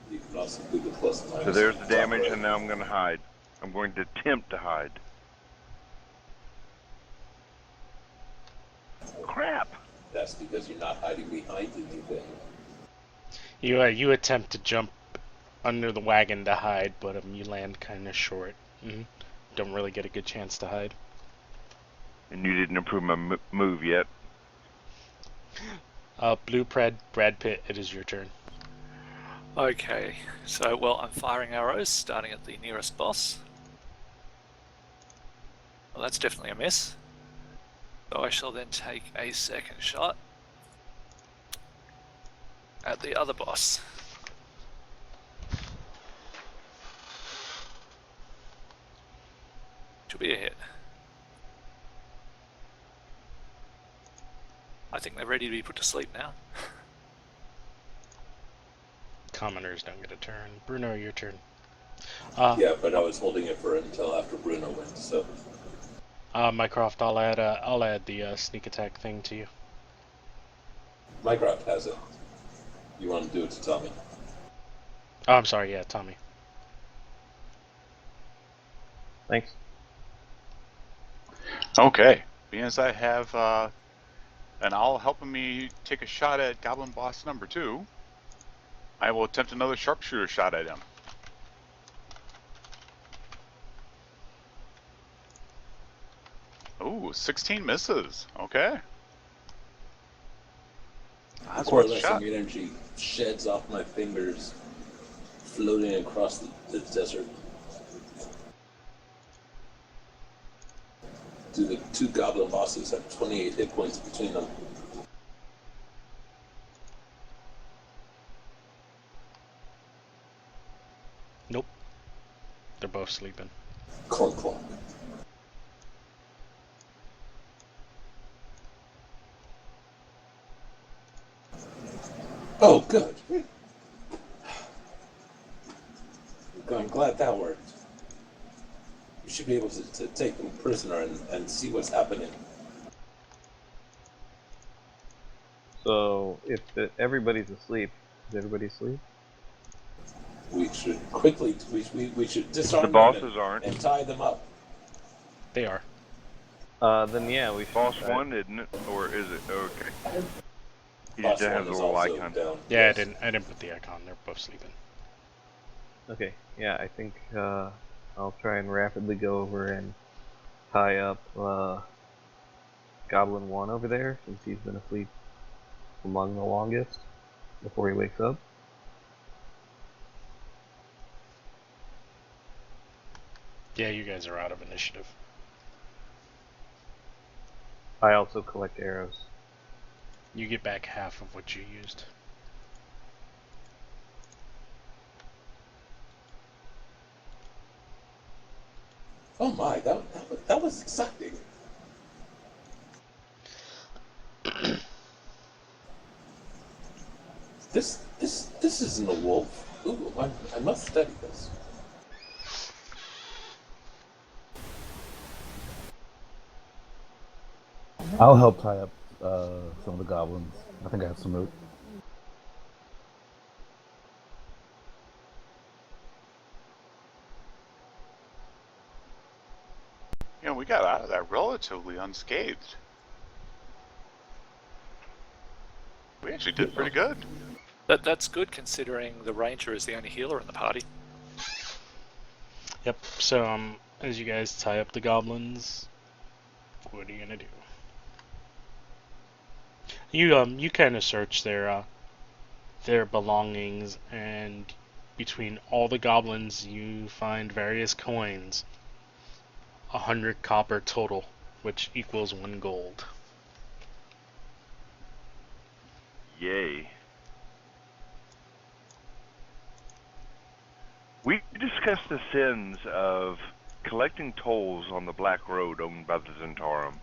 You can also do the plus minus. So there's the top damage, right. and now I'm going to hide. I'm going to attempt to hide. Crap! That's because you're not hiding behind anything. You attempt to jump under the wagon to hide, but you land kind of short. Don't really get a good chance to hide. And you didn't approve my move yet. Blue Brad Pitt, it is your turn. Okay, so, well, I'm firing arrows, starting at the nearest boss. Well, that's definitely a miss. So I shall then take a second shot at the other boss. Should be a hit. I think they're ready to be put to sleep now. Commoners don't get a turn. Bruno, your turn. Yeah, but I was holding it for until after Bruno went, so. Mycroft, I'll add the sneak attack thing to you. Mycroft has it. You want to do it to Tommy? Oh, I'm sorry. Yeah, Tommy. Thanks. Okay. Being as I have an owl helping me take a shot at Goblin Boss number 2, I will attempt another sharpshooter shot at him. Ooh, 16 misses. Okay. That's one Coalescing shot. energy sheds off my fingers, floating across the desert. Do the two goblin bosses have 28 hit points between them? Nope. They're both sleeping. Clunk clunk. Oh, good. I'm glad that worked. You should be able to take them prisoner and see what's happening. So if everybody's asleep, is everybody asleep? We should quickly, we should disarm The them bosses aren't. and tie them up. They are. Then yeah, we should. Boss 1, isn't it? Or is it? Okay. He Boss just one has a is little also icon. down. Yeah, Yes. I didn't put the icon. They're both sleeping. Okay, yeah, I think I'll try and rapidly go over and tie up Goblin 1 over there, since he's been asleep among the longest, before he wakes up. Yeah, you guys are out of initiative. I also collect arrows. You get back half of what you used. Oh my, that was exciting. This isn't a wolf. Ooh, I must study this. I'll help tie up some of the goblins. I think I have some rope. You know, we got out of that relatively unscathed. We actually did pretty good. That's good considering the ranger is the only healer in the party. Yep. So as you guys tie up the goblins, what are you gonna do? You kind of search their belongings, and between all the goblins, you find various coins. 100 copper total, which equals 1 gold. Yay. We discussed the sins of collecting tolls on the Black Road owned by the Zentarum.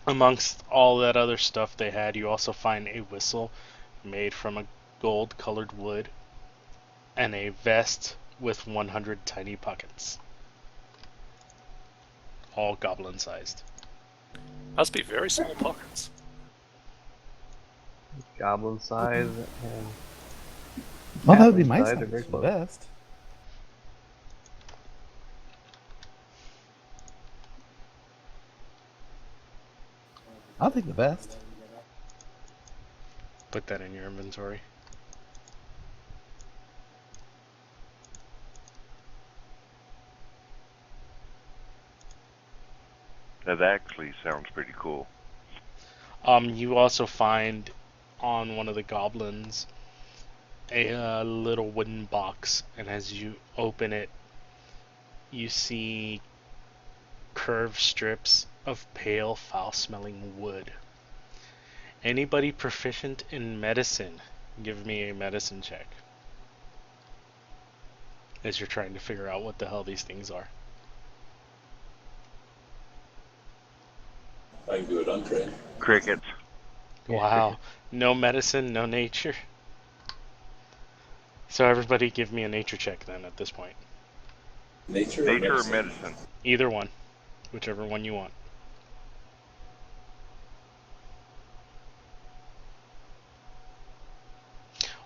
Amongst all that other stuff they had, you also find a whistle made from a gold-colored wood and a vest with 100 tiny pockets, all goblin-sized. Must be very small pockets. Goblin size and Well, that would be halfling my size size are very for close. best. I'll take the best. Put that in your inventory. That actually sounds pretty cool. You also find on one of the goblins a little wooden box, and as you open it, you see curved strips of pale, foul-smelling wood. Anybody proficient in medicine, give me a medicine check. As you're trying to figure out what the hell these things are. I can do it untrained. Crickets. Wow. No medicine, no nature. So everybody give me a nature check then at this point. Nature Nature or or medicine? Either one. Whichever one you want.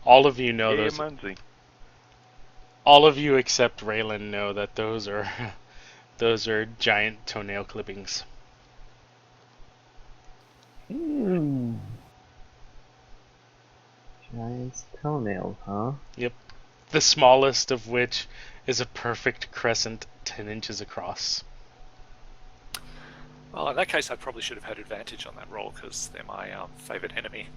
All of you know Hey, those. Muncie. All of you except Raylan know that those are those are giant toenail clippings. Ew. Giant's toenails, huh? Yep. The smallest of which is a perfect crescent 10 inches across. Well, in that case, I probably should have had advantage on that roll because they're my favorite enemy.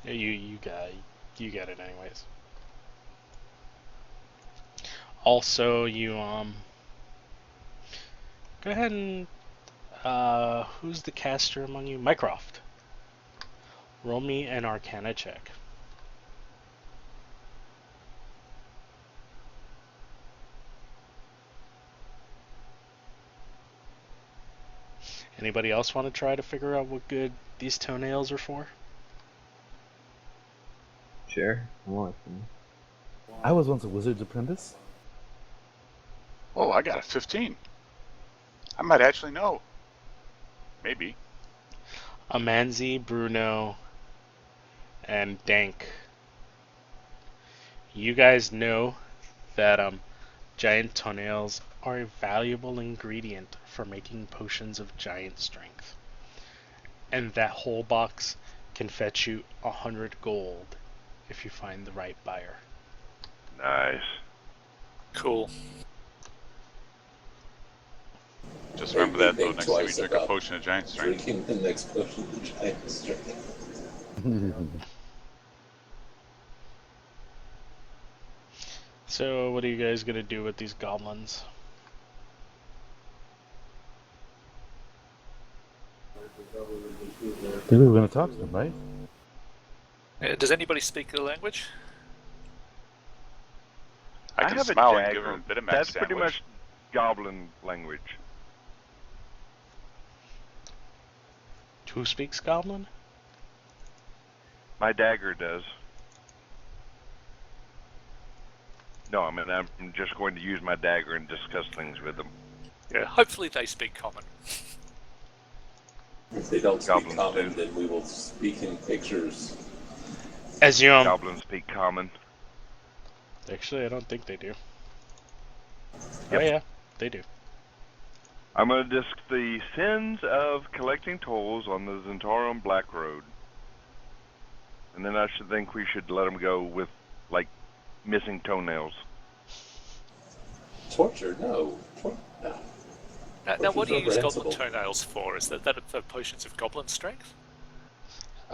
Yeah, you got it anyways. Also, you go ahead and who's the caster among you? Mycroft. Roll me an Arcana check. Anybody else want to try to figure out what good these toenails are for? Sure. I'm listening. I was once a wizard's apprentice. Oh, I got a 15. I might actually know. Maybe. Amanzi, Bruno, and Dank. You guys know that giant toenails are a valuable ingredient for making potions of giant strength. And that whole box can fetch you 100 gold if you find the right buyer. Nice. Cool. Just Hey, remember that think though. Next time you twice drink a about potion of giant strength. Drinking the next potion of giant strength. So, what are you guys gonna do with these goblins? I think we were going to talk to them, right? Does anybody speak the language? I can have smile a and give dagger. him a bit of That's sandwich. pretty much goblin language. Who speaks goblin? My dagger does. No, I mean, I'm just going to use my dagger and discuss things with them. Yeah, hopefully they speak common. If they don't speak Goblins common, do. then we will speak in pictures. As you Goblins speak common. actually, I don't think they do. Yep. Oh yeah, they do. I'm going to discuss the sins of collecting tolls on the Zentarum Black Road. And then I should think we should let them go with, like, missing toenails. Torture? No. No. Now what do you use Reprehensible. goblin toenails for? Is that for potions of goblin strength?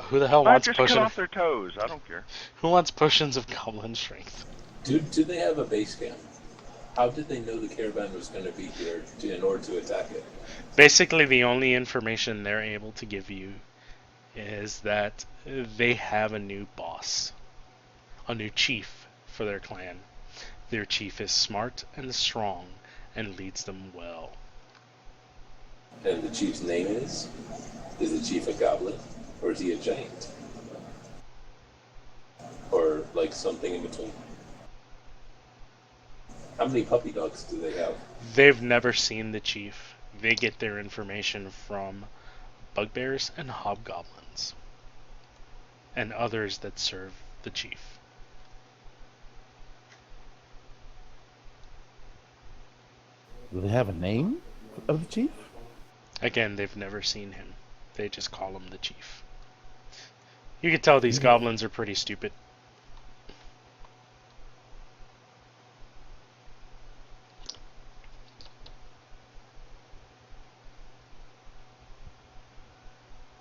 Who the hell Might wants just cut potion? off their toes. I don't care. Who wants potions of goblin strength? Do they have a base camp? How did they know the caravan was going to be here in order to attack it? Basically, the only information they're able to give you is that they have a new boss, a new chief for their clan. Their chief is smart and strong, and leads them well. And the chief's name is? Is the chief a goblin? Or is he a giant? Or like something in between? How many puppy dogs do they have? They've never seen the chief. They get their information from bugbears and hobgoblins, and others that serve the chief. Do they have a name of the chief? Again, they've never seen him. They just call him the chief. You can tell these goblins are pretty stupid.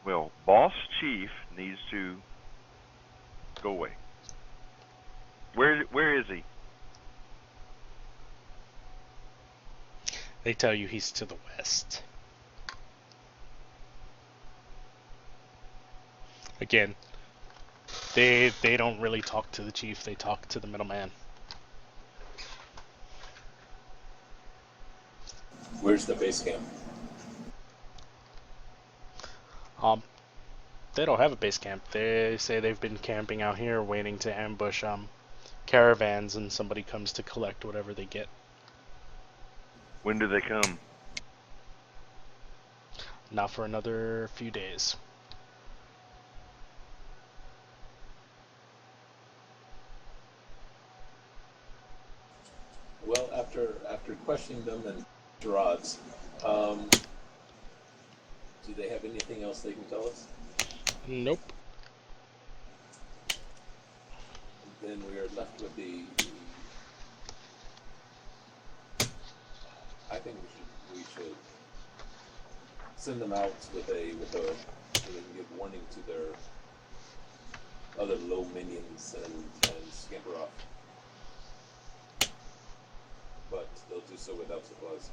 Well, Boss Chief needs to go away. Where is he? They tell you he's to the west. Again, they don't really talk to the chief, they talk to the middleman. Where's the base camp? They don't have a base camp. They say they've been camping out here waiting to ambush caravans, and somebody comes to collect whatever they get. When do they come? Not for another few days. Well, after questioning them and rods, do they have anything else they can tell us? Nope. Then we are left with the. I think we should send them out with a so they can give warning to their other low minions and scamper off. But they'll do so without supplies.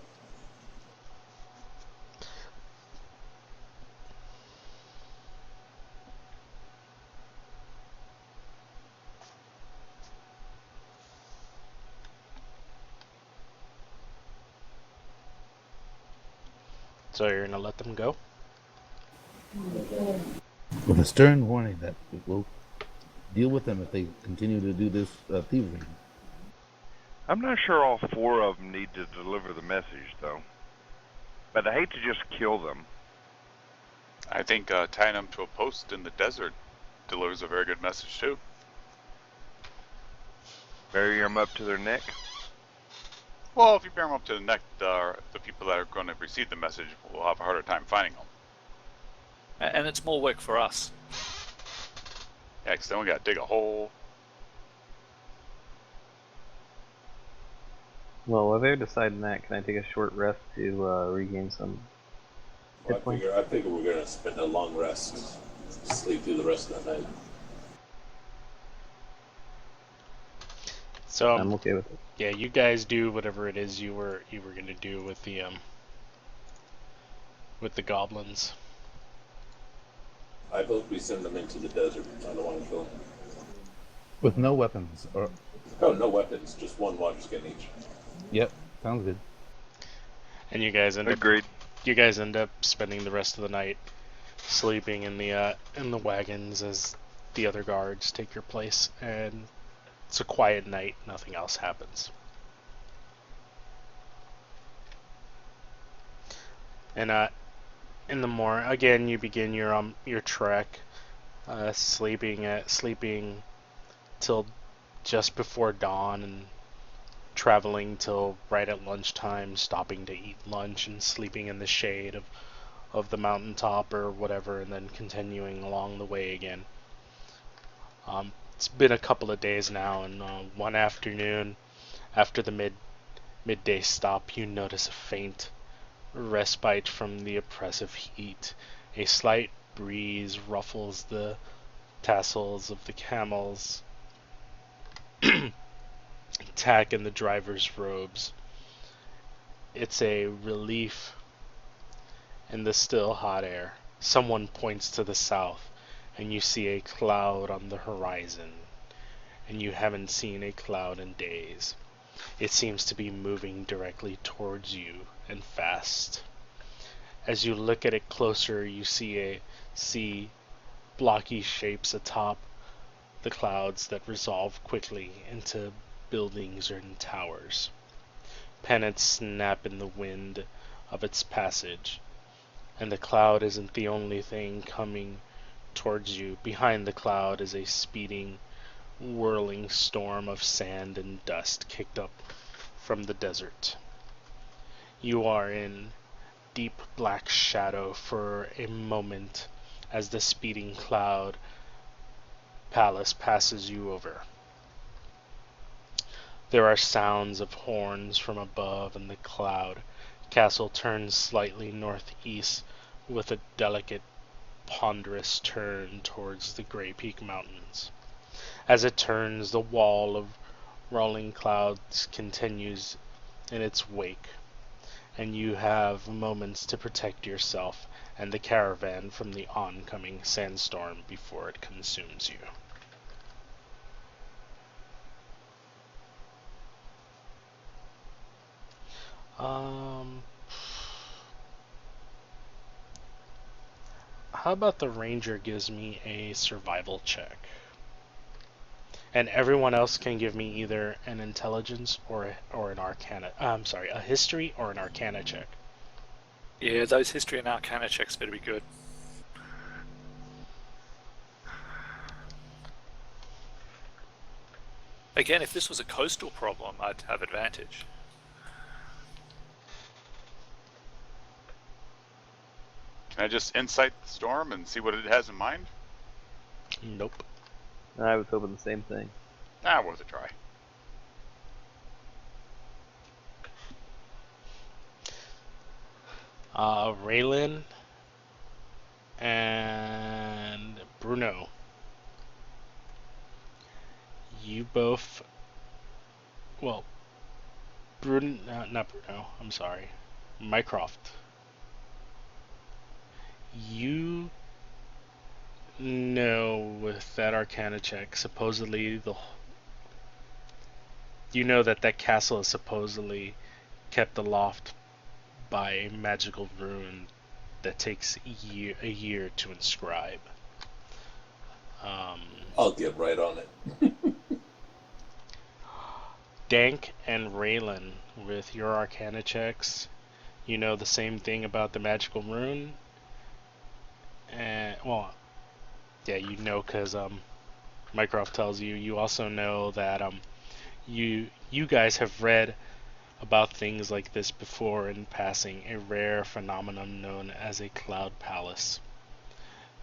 So you're gonna let them go? With a stern warning that we'll deal with them if they continue to do this thievery. I'm not sure all 4 of them need to deliver the message, though. But I hate to just kill them. I think tying them to a post in the desert delivers a very good message too. Bury them up to their neck. Well, if you bear them up to the neck, the people that are going to receive the message will have a harder time finding them. And it's more work for us. Yeah, because then we got to dig a hole. Well, while they're deciding that, can I take a short rest to regain some Well, hit points? I figure we're gonna spend a long rest, sleep through the rest of the night. So I'm okay with it. yeah, you guys do whatever it is you were gonna do with the goblins. I vote we send them into the desert. I don't want to kill them. With no weapons. Or Oh, no weapons, just one water skin each. Yep, sounds good. And you guys Agreed. end up spending the rest of the night sleeping in the wagons as the other guards take your place, and it's a quiet night, nothing else happens. And in the morning again you begin your trek, sleeping till just before dawn and traveling till right at lunchtime, stopping to eat lunch and sleeping in the shade of the mountaintop or whatever, and then continuing along the way again. It's been a couple of days now, and one afternoon, after the midday stop, you notice a faint respite from the oppressive heat. A slight breeze ruffles the tassels of the camels tack in the driver's robes. It's a relief in the still hot air. Someone points to the south, and you see a cloud on the horizon, and you haven't seen a cloud in days. It seems to be moving directly towards you and fast. As you look at it closer, you see blocky shapes atop the clouds that resolve quickly into buildings and towers. Pennants snap in the wind of its passage, and the cloud isn't the only thing coming towards you. Behind the cloud is a speeding, whirling storm of sand and dust kicked up from the desert. You are in deep black shadow for a moment as the speeding cloud palace passes you over. There are sounds of horns from above, and the cloud castle turns slightly northeast with a delicate, ponderous turn towards the Grey Peak Mountains. As it turns, the wall of rolling clouds continues in its wake, and you have moments to protect yourself and the caravan from the oncoming sandstorm before it consumes you. How about the ranger gives me a survival check? And everyone else can give me either an intelligence or an arcana. A history or an arcana check. Yeah, those history and arcana checks better be good. Again, if this was a coastal problem, I'd have advantage. Can I just insight the storm and see what it has in mind? Nope. I was hoping the same thing. Worth a try. Raylan and Bruno. You both. Well, Bruno. Not Bruno. I'm sorry. Mycroft. You know with that arcana check, supposedly you know that castle is supposedly kept aloft by a magical rune that takes a year to inscribe. I'll get right on it. Dank and Raylan, with your arcana checks, you know the same thing about the magical rune. And, well, yeah, you know because Mycroft tells you. You also know that you guys have read about things like this before in passing, a rare phenomenon known as a cloud palace.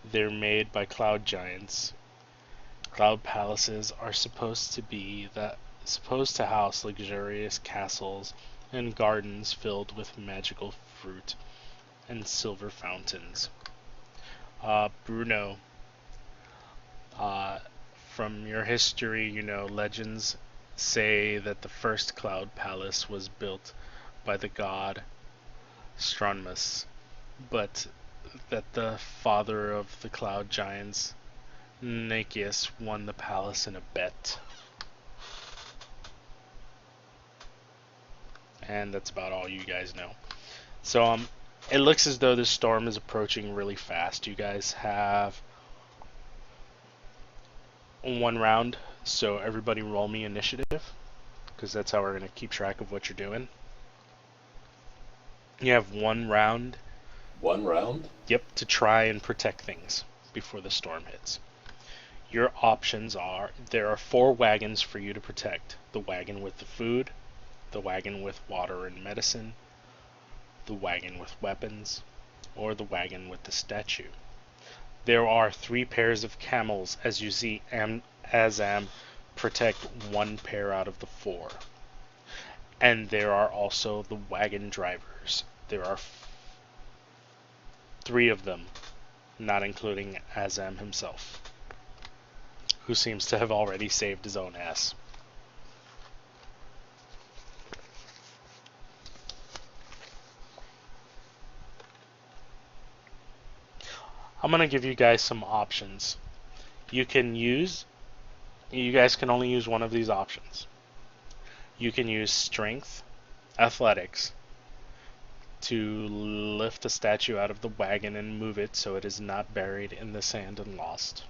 They're made by cloud giants. Cloud palaces are supposed to house luxurious castles and gardens filled with magical fruit and silver fountains. Bruno, from your history, you know legends say that the first cloud palace was built by the god Stronmus, but that the father of the cloud giants, Nakius, won the palace in a bet. And that's about all you guys know. So it looks as though this storm is approaching really fast. You guys have one round, so everybody roll me initiative, because that's how we're going to keep track of what you're doing. You have 1 round. 1 round? Yep, to try and protect things before the storm hits. Your options are, there are 4 wagons for you to protect. The wagon with the food, the wagon with water and medicine, the wagon with weapons, or the wagon with the statue. There are 3 pairs of camels, as you see Azam protect 1 pair out of the 4. And there are also the wagon drivers. There are 3 of them, not including Azam himself, who seems to have already saved his own ass. I'm going to give you guys some options. You guys can only use one of these options. You can use strength, athletics, to lift the statue out of the wagon and move it so it is not buried in the sand and lost.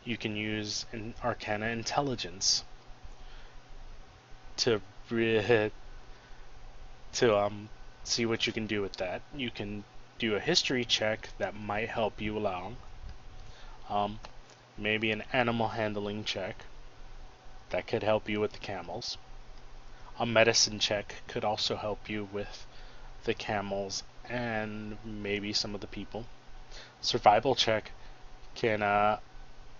You can use an Arcana Intelligence to see what you can do with that. You can do a history check that might help you along. Maybe an animal handling check that could help you with the camels. A medicine check could also help you with the camels and maybe some of the people. Survival check can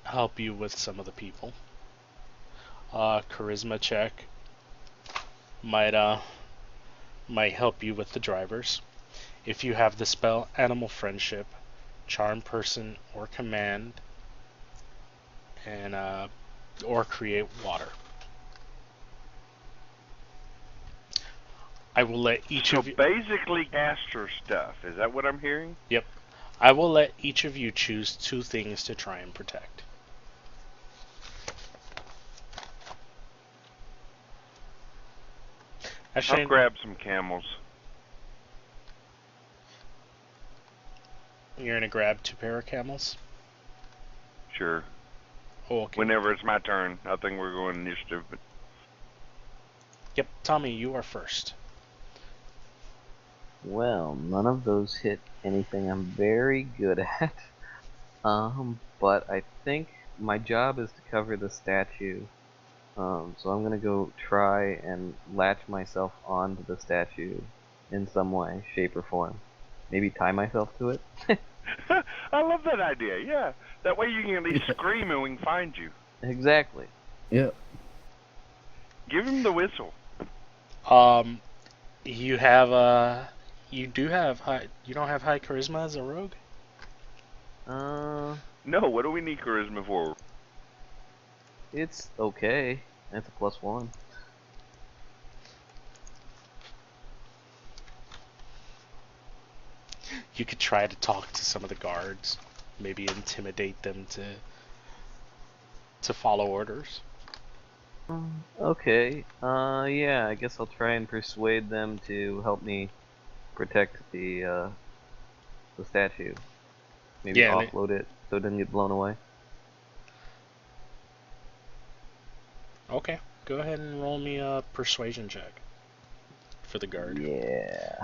help you with some of the people. Charisma check might help you with the drivers. If you have the spell Animal Friendship, Charm Person, or Command, and or Create Water. I will let each of you. So basically, caster stuff. Is that what I'm hearing? Yep. I will let each of you choose 2 things to try and protect. Actually, I'll grab some camels. you're gonna grab 2 pair of camels. Sure. Oh, okay. Whenever it's my turn, I think we're going initiative. But Yep, Tommy, you are first. Well, none of those hit anything I'm very good at. But I think my job is to cover the statue. So I'm gonna go try and latch myself onto the statue in some way, shape, or form. Maybe tie myself to it. I love that idea. Yeah, that way you can at least scream and we can find you. Exactly. Yep. Give him the whistle. You have you do have high. You don't have high charisma as a rogue. No, what do we need charisma for? It's okay. That's a +1. You could try to talk to some of the guards, maybe intimidate them to follow orders. Okay. Yeah. I guess I'll try and persuade them to help me protect the statue. Maybe Yeah, offload it so it doesn't get blown away. okay. Go ahead and roll me a persuasion check for the guard. Yeah.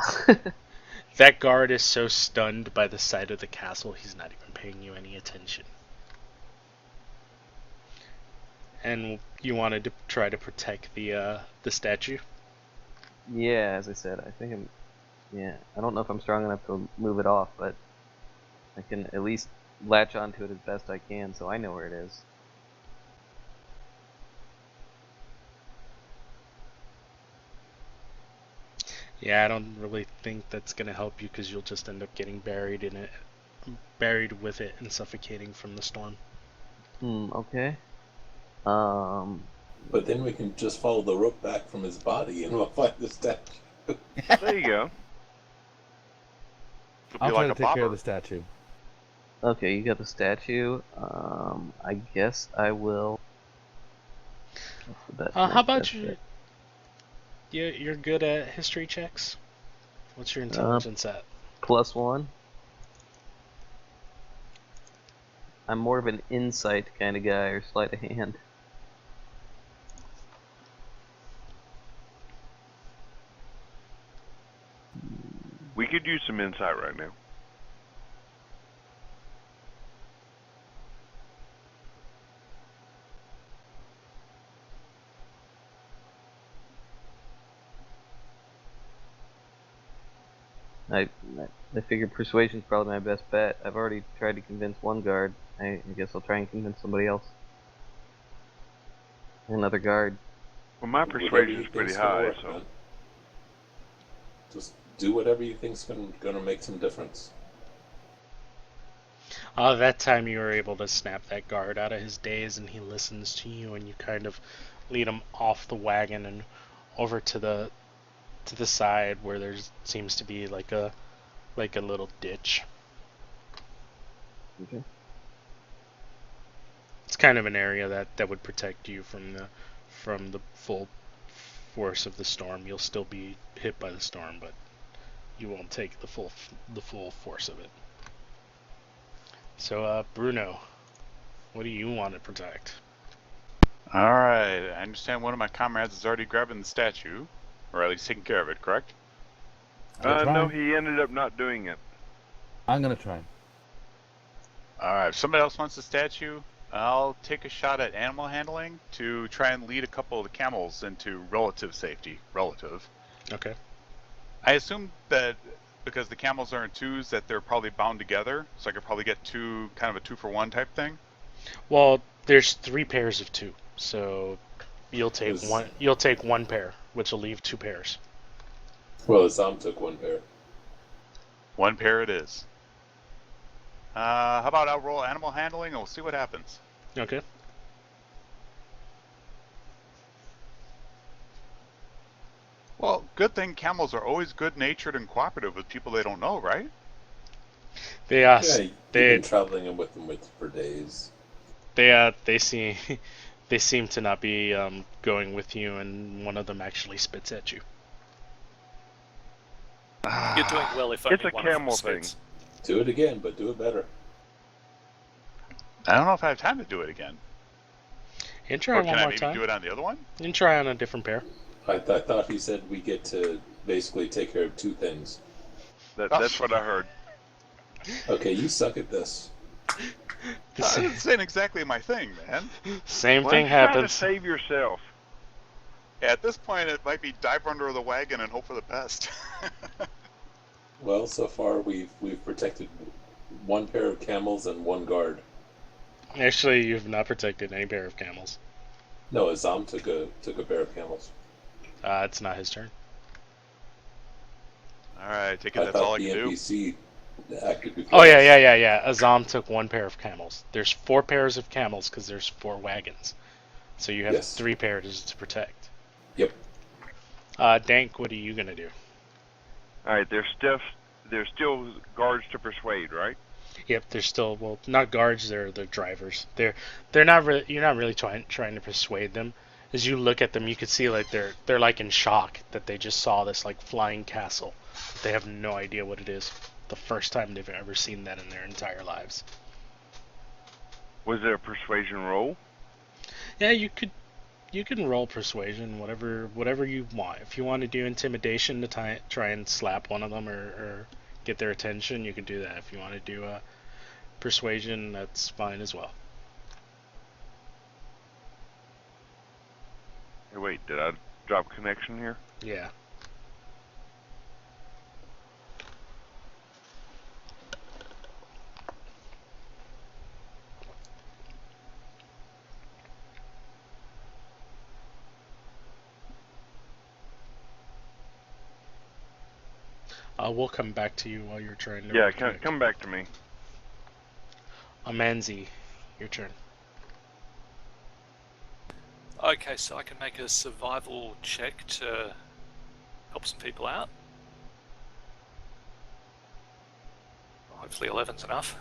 That guard is so stunned by the sight of the castle, he's not even paying you any attention. And you wanted to try to protect the statue? Yeah, as I said, I think I'm. Yeah, I don't know if I'm strong enough to move it off, but I can at least latch onto it as best I can so I know where it is. Yeah, I don't really think that's gonna help you because you'll just end up getting buried in it, buried with it, and suffocating from the storm. Okay. But then we can just follow the rope back from his body and we'll find the statue. There you go. It'll I'll be try like to a take care of bopper. the statue. Okay, you got the statue. I guess I will. What's the best? How next about best you? bet? You're good at history checks. What's your intelligence at? +1. I'm more of an insight kind of guy, or sleight of hand. We could use some insight right now. I figured persuasion's probably my best bet. I've already tried to convince one guard. I guess I'll try and convince somebody else. Another guard. Well, my Whatever persuasion's you pretty think's gonna high, work, so. man. Just do whatever you think's gonna make some difference. That time you were able to snap that guard out of his daze, and he listens to you, and you kind of lead him off the wagon and over to the side where there seems to be like a little ditch. Okay. It's kind of an area that would protect you from the force of the storm. You'll still be hit by the storm, but you won't take the full force of it. So, Bruno, what do you want to protect? Alright, I understand one of my comrades is already grabbing the statue, or at least taking care of it, correct? I'll try. No, he ended up not doing it. I'm gonna try. Alright, if somebody else wants the statue, I'll take a shot at animal handling to try and lead a couple of the camels into relative safety. Relative. Okay. I assume that because the camels are in twos that they're probably bound together, so I could probably get kind of a 2-for-1 type thing. Well, there's 3 pairs of 2, so you'll take Is- one. You'll take 1 pair, which will leave 2 pairs. Well, Azam took 1 pair. 1 pair it is. How about I'll roll animal handling and we'll see what happens. Okay. Well, good thing camels are always good-natured and cooperative with people they don't know, right? They Yeah, you've been traveling with them for days. they seem they seem to not be going with you, and one of them actually spits at you. You're doing well if only It's a one of them camel thing. spits. Do it again, but do it better. I don't know if I have time to do it again. You can try Or one can I more maybe time. do it on the other one? You can try on a different pair. I thought he said we get to basically take care of 2 things. That's what I heard. Okay, you suck at this. That's saying exactly my thing, man. Same Why thing don't you try to happens. save yourself. At this point, it might be dive under the wagon and hope for the best. Well, so far we've protected 1 pair of camels and 1 guard. Actually, you've not protected any pair of camels. No, Azam took a pair of camels. It's not his turn. Alright, take it I that's all thought I the can do. NPC acted before. Oh yeah. Azam took 1 pair of camels. There's 4 pairs of camels because there's 4 wagons, so you have Yes. 3 pairs to protect. Yep. Dank, what are you gonna do? Alright, there's still guards to persuade, right? Yep, they're still not guards. They're the drivers. They're not really. You're not really trying to persuade them. As you look at them, you can see like they're like in shock that they just saw this like flying castle. They have no idea what it is. The first time they've ever seen that in their entire lives. Was it a persuasion roll? Yeah, you can roll persuasion, whatever you want. If you want to do intimidation to try and slap one of them or get their attention, you can do that. If you want to do persuasion, that's fine as well. Hey, wait, did I drop connection here? Yeah. We'll come back to you while you're trying to. Yeah, reconnect. come back to me. Amanzi, your turn. Okay, so I can make a survival check to help some people out. Hopefully 11's enough.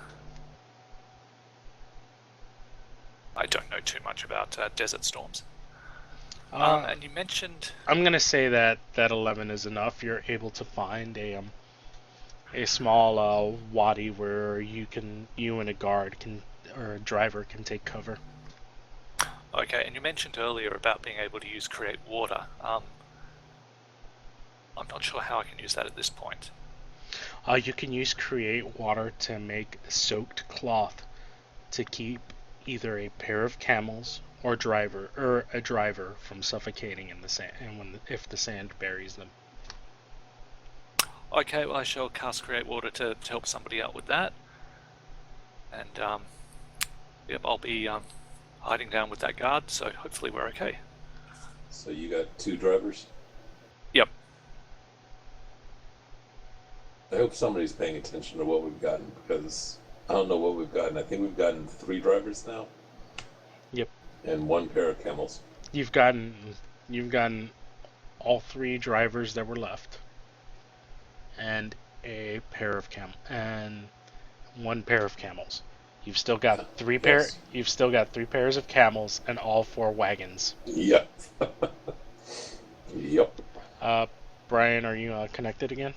I don't know too much about desert storms. And you mentioned... I'm gonna say that 11 is enough. You're able to find a small wadi where you and a guard or a driver can take cover. Okay, and you mentioned earlier about being able to use create water. I'm not sure how I can use that at this point. You can use create water to make soaked cloth to keep either a pair of camels or a driver from suffocating in the sand, and if the sand buries them. Okay, well I shall cast create water to help somebody out with that. And yep, I'll be hiding down with that guard, so hopefully we're okay. So you got 2 drivers? Yep. I hope somebody's paying attention to what we've gotten, because I don't know what we've gotten. I think we've gotten 3 drivers now. Yep. And 1 pair of camels. You've gotten all 3 drivers that were left, and a pair of and 1 pair of camels. You've still got 3 Yes. You've still got 3 pairs of camels and all 4 wagons. Yep. Yep. Brian, are you connected again?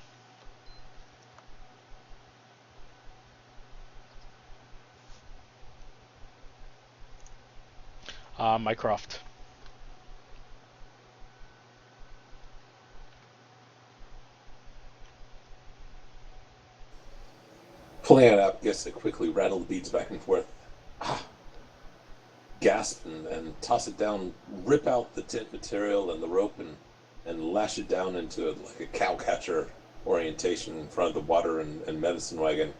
Mycroft. Pulling it out, gets to quickly rattle the beads back and forth. Gasp and toss it down, rip out the tent material and the rope and lash it down into like a cow catcher orientation in front of the water and medicine wagon,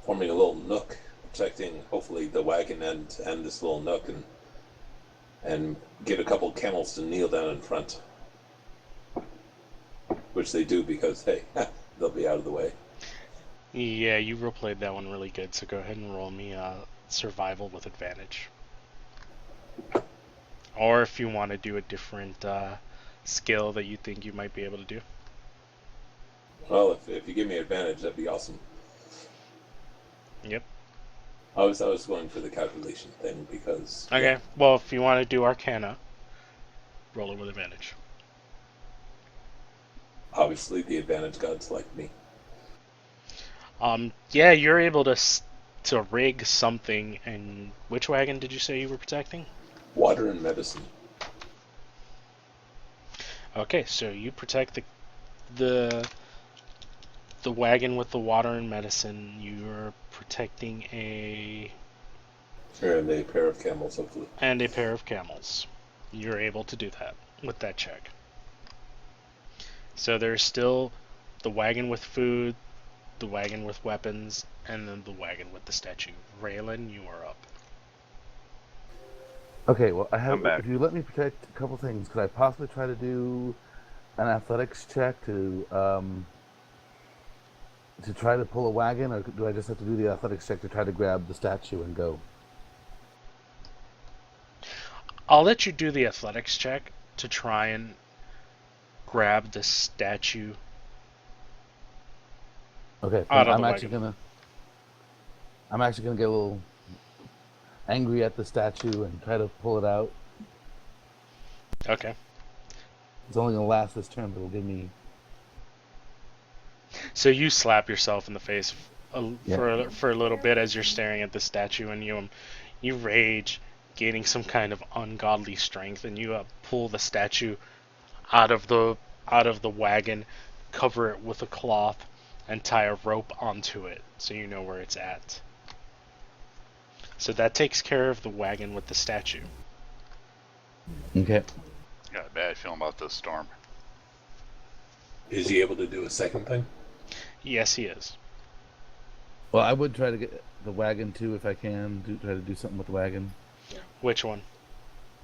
forming a little nook, protecting hopefully the wagon and this little nook, and get a couple camels to kneel down in front, which they do because, hey, they'll be out of the way. Yeah, you roleplayed that one really good, so go ahead and roll me survival with advantage. Or if you want to do a different skill that you think you might be able to do. Well, if you give me advantage, that'd be awesome. Yep. I was going for the calculation thing because... Okay, yeah. well, if you want to do Arcana, roll it with advantage. Obviously, the advantage gods like me. Yeah, you're able to rig something. And which wagon did you say you were protecting? Water and medicine. Okay, so you protect the wagon with the water and medicine. You're protecting And a pair of camels, hopefully. and a pair of camels. You're able to do that with that check. So there's still the wagon with food, the wagon with weapons, and then the wagon with the statue. Raylan, you are up. Okay, well, I'm back. if you let me protect a couple things, could I possibly try to do an athletics check to try to pull a wagon, or do I just have to do the athletics check to try to grab the statue and go? I'll let you do the athletics check to try and grab the statue. Okay, Out of I'm the actually wagon. gonna get a little angry at the statue and try to pull it out. Okay. It's only gonna last this turn, but it'll give me. So you slap yourself in the face Yeah. for a little bit as you're staring at the statue, and you rage, gaining some kind of ungodly strength, and you pull the statue out of the wagon, cover it with a cloth, and tie a rope onto it so you know where it's at. So that takes care of the wagon with the statue. Okay. Got a bad feeling about this storm. Is he able to do a second thing? Yes, he is. Well, I would try to get the wagon too if I can. Try to do something with the wagon. Which one?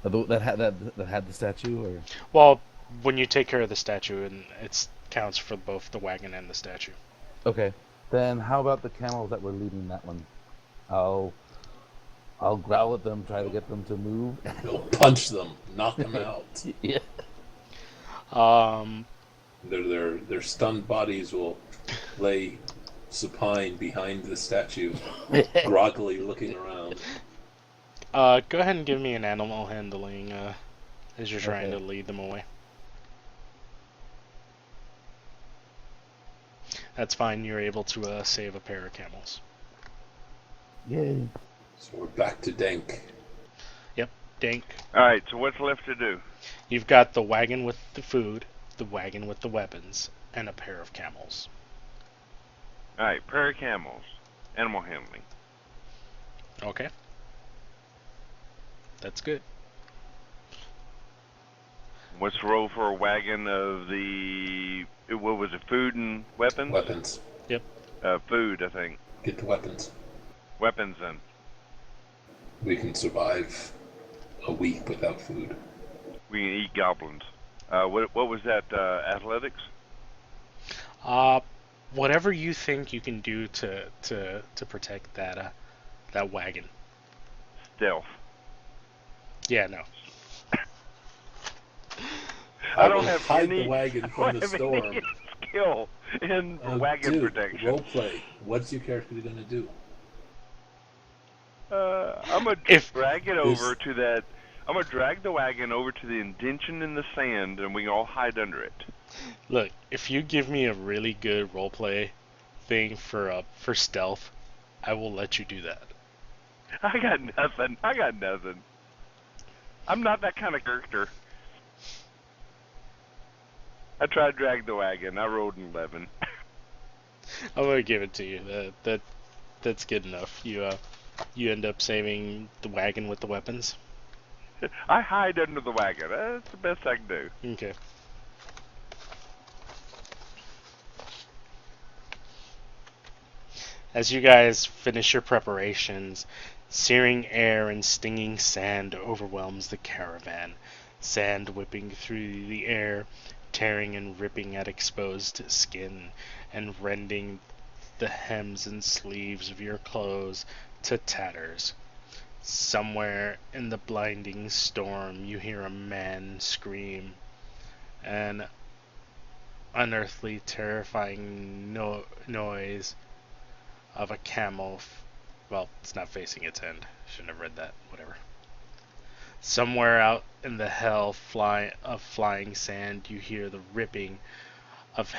That had the statue, or Well, when you take care of the statue, and it counts for both the wagon and the statue. okay. Then how about the camels that were leading that one? I'll growl at them, try to get them to move. You'll punch them, knock them out. Yeah. Their stunned bodies will lay supine behind the statue, groggily looking around. Go ahead and give me an animal handling as you're trying to lead them away. That's fine. You're able to save a pair of camels. Yay. So we're back to Dank. Yep, Dink. Alright, so what's left to do? You've got the wagon with the food, the wagon with the weapons, and a pair of camels. Alright, pair of camels. Animal handling. Okay. That's good. What's the roll for a wagon of the... What was it, food and weapons? Weapons. Yep. Food, I think. Get the weapons. Weapons, then. We can survive a week without food. We can eat goblins. What was that, athletics? Whatever you think you can do to protect that wagon. Stealth. Yeah, no. I don't will have hide any... the wagon from the storm. skill in wagon Dude, protection. role play. What's your character gonna do? I'm gonna If- drag it over to that. I'm gonna drag the wagon over to the indention in the sand, and we can all hide under it. Look, if you give me a really good roleplay thing for stealth, I will let you do that. I got nothing. I'm not that kind of character. I tried to drag the wagon. I rolled an 11. I'm gonna give it to you. That's good enough. You end up saving the wagon with the weapons. I hide under the wagon. That's the best I can do. Okay. As you guys finish your preparations, searing air and stinging sand overwhelms the caravan, sand whipping through the air, tearing and ripping at exposed skin, and rending the hems and sleeves of your clothes to tatters. Somewhere in the blinding storm, you hear a man scream. An unearthly, terrifying noise of a camel. Well, it's not facing its end. Shouldn't have read that. Whatever. Somewhere out in the hell of flying sand, you hear the ripping of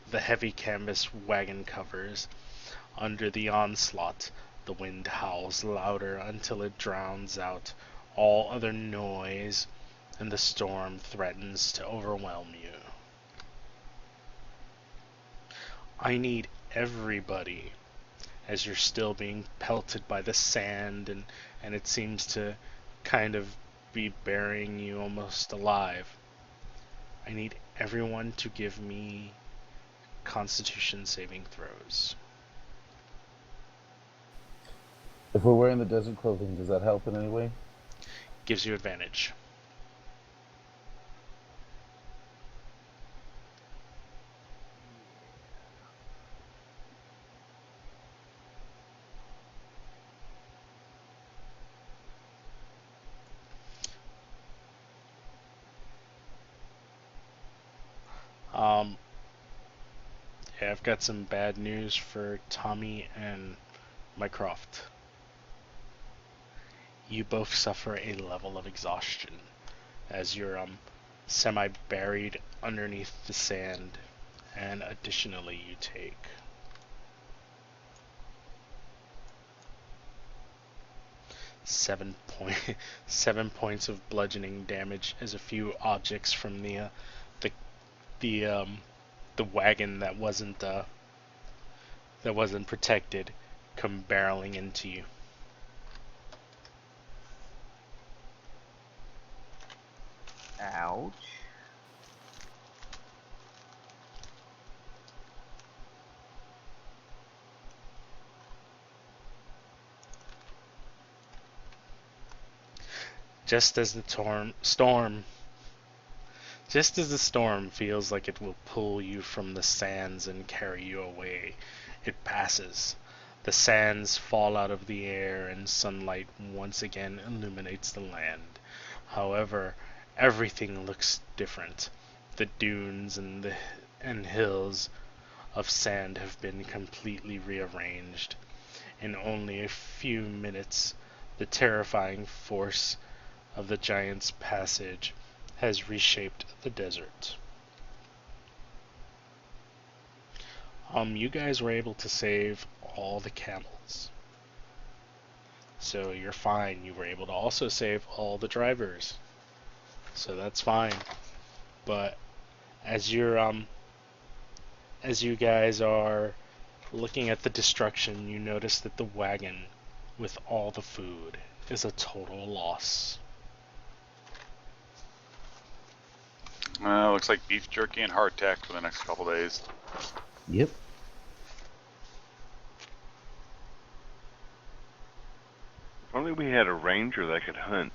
the heavy canvas wagon covers. Under the onslaught, the wind howls louder until it drowns out all other noise, and the storm threatens to overwhelm you. I need everybody, as you're still being pelted by the sand, and it seems to kind of be burying you almost alive. I need everyone to give me Constitution saving throws. If we're wearing the desert clothing, does that help in any way? Gives you advantage. Yeah, I've got some bad news for Tommy and Mycroft. You both suffer a level of exhaustion as you're semi-buried underneath the sand, and additionally you take 7 points of bludgeoning damage as a few objects from the wagon that wasn't protected come barreling into you. Ouch. Just as the storm feels like it will pull you from the sands and carry you away, it passes. The sands fall out of the air and sunlight once again illuminates the land. However, everything looks different. The dunes and hills of sand have been completely rearranged. In only a few minutes, the terrifying force of the giant's passage has reshaped the desert. You guys were able to save all the camels. So you're fine. You were able to also save all the drivers. So that's fine. But as you guys are looking at the destruction, you notice that the wagon with all the food is a total loss. Looks like beef jerky and hardtack for the next couple days. Yep. If only we had a ranger that could hunt.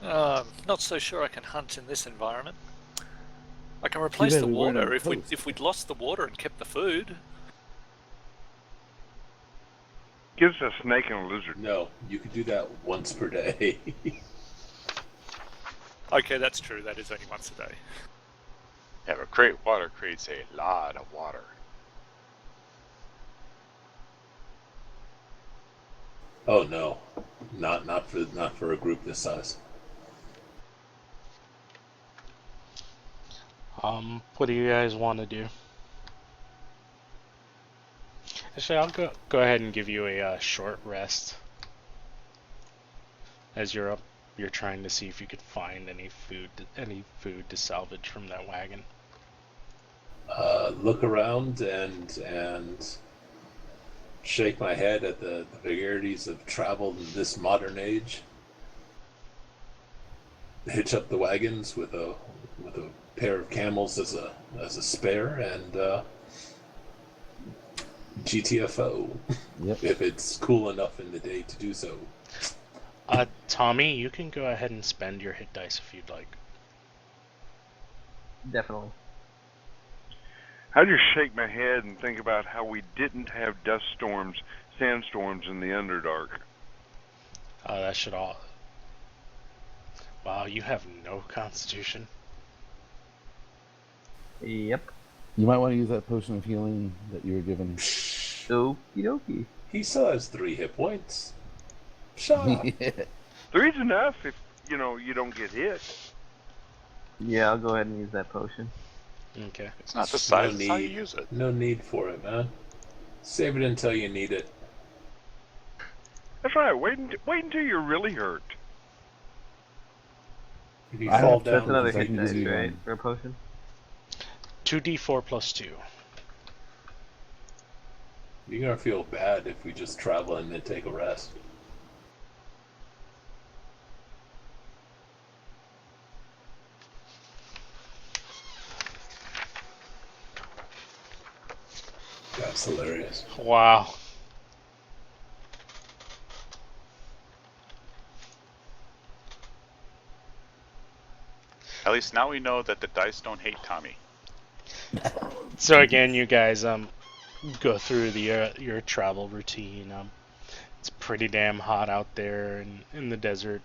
Not so sure I can hunt in this environment. I can replace bad the we weren't water on if coast. we'd lost the water and kept the food. Gives a snake and a lizard. No, you can do that once per day. Okay, that's true. That is only once a day. Yeah, but water creates a lot of water. Oh no, not for a group this size. What do you guys want to do? Actually, I'll go ahead and give you a short rest. As you're up, you're trying to see if you could find any food to salvage from that wagon. Look around and shake my head at the vagaries of travel in this modern age. Hitch up the wagons with a pair of camels as a spare, and GTFO Yep. if it's cool enough in the day to do so. Tommy, you can go ahead and spend your hit dice if you'd like. Definitely. I just shake my head and think about how we didn't have dust storms, sandstorms in the Underdark. That should all. Wow, you have no constitution. Yep. You might want to use that potion of healing that you were given. Okie dokie. He still has 3 hit points. Shut up. 3's enough if you don't get hit. Yeah, I'll go ahead and use that potion. Okay. It's not the size, it's how you use it. No need for it, man. Save it until you need it. That's right. Wait until you're really hurt. If you I fall have down, That's another I hit can dice, give you right? one. For a potion? 2d4 plus 2. you're gonna feel bad if we just travel and then take a rest. That's hilarious. Wow. At least now we know that the dice don't hate Tommy. So again, you guys go through your travel routine. It's pretty damn hot out there in the desert.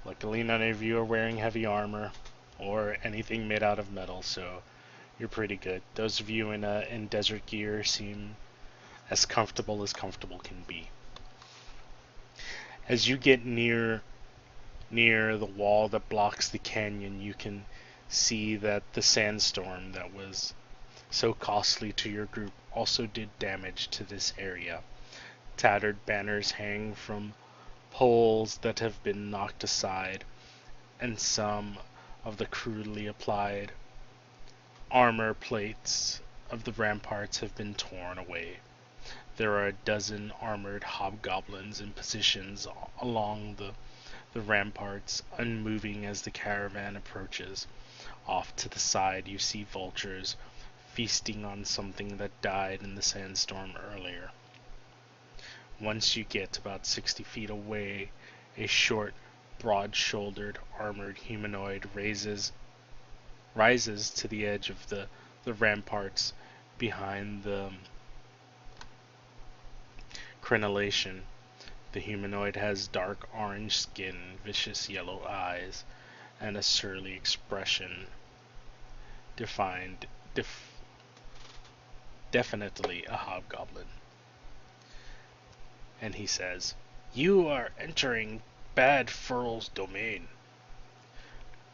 Luckily, none of you are wearing heavy armor or anything made out of metal, so you're pretty good. Those of you in desert gear seem as comfortable can be. As you get near the wall that blocks the canyon, you can see that the sandstorm that was so costly to your group also did damage to this area. Tattered banners hang from poles that have been knocked aside, and some of the crudely applied armor plates of the ramparts have been torn away. There are a dozen armored hobgoblins in positions along the ramparts, unmoving as the caravan approaches. Off to the side, you see vultures feasting on something that died in the sandstorm earlier. Once you get about 60 feet away, a short, broad-shouldered, armored humanoid rises to the edge of the ramparts behind the crenellation. The humanoid has dark orange skin, vicious yellow eyes, and a surly expression. Definitely a hobgoblin. And he says, "You are entering Bad Furl's domain,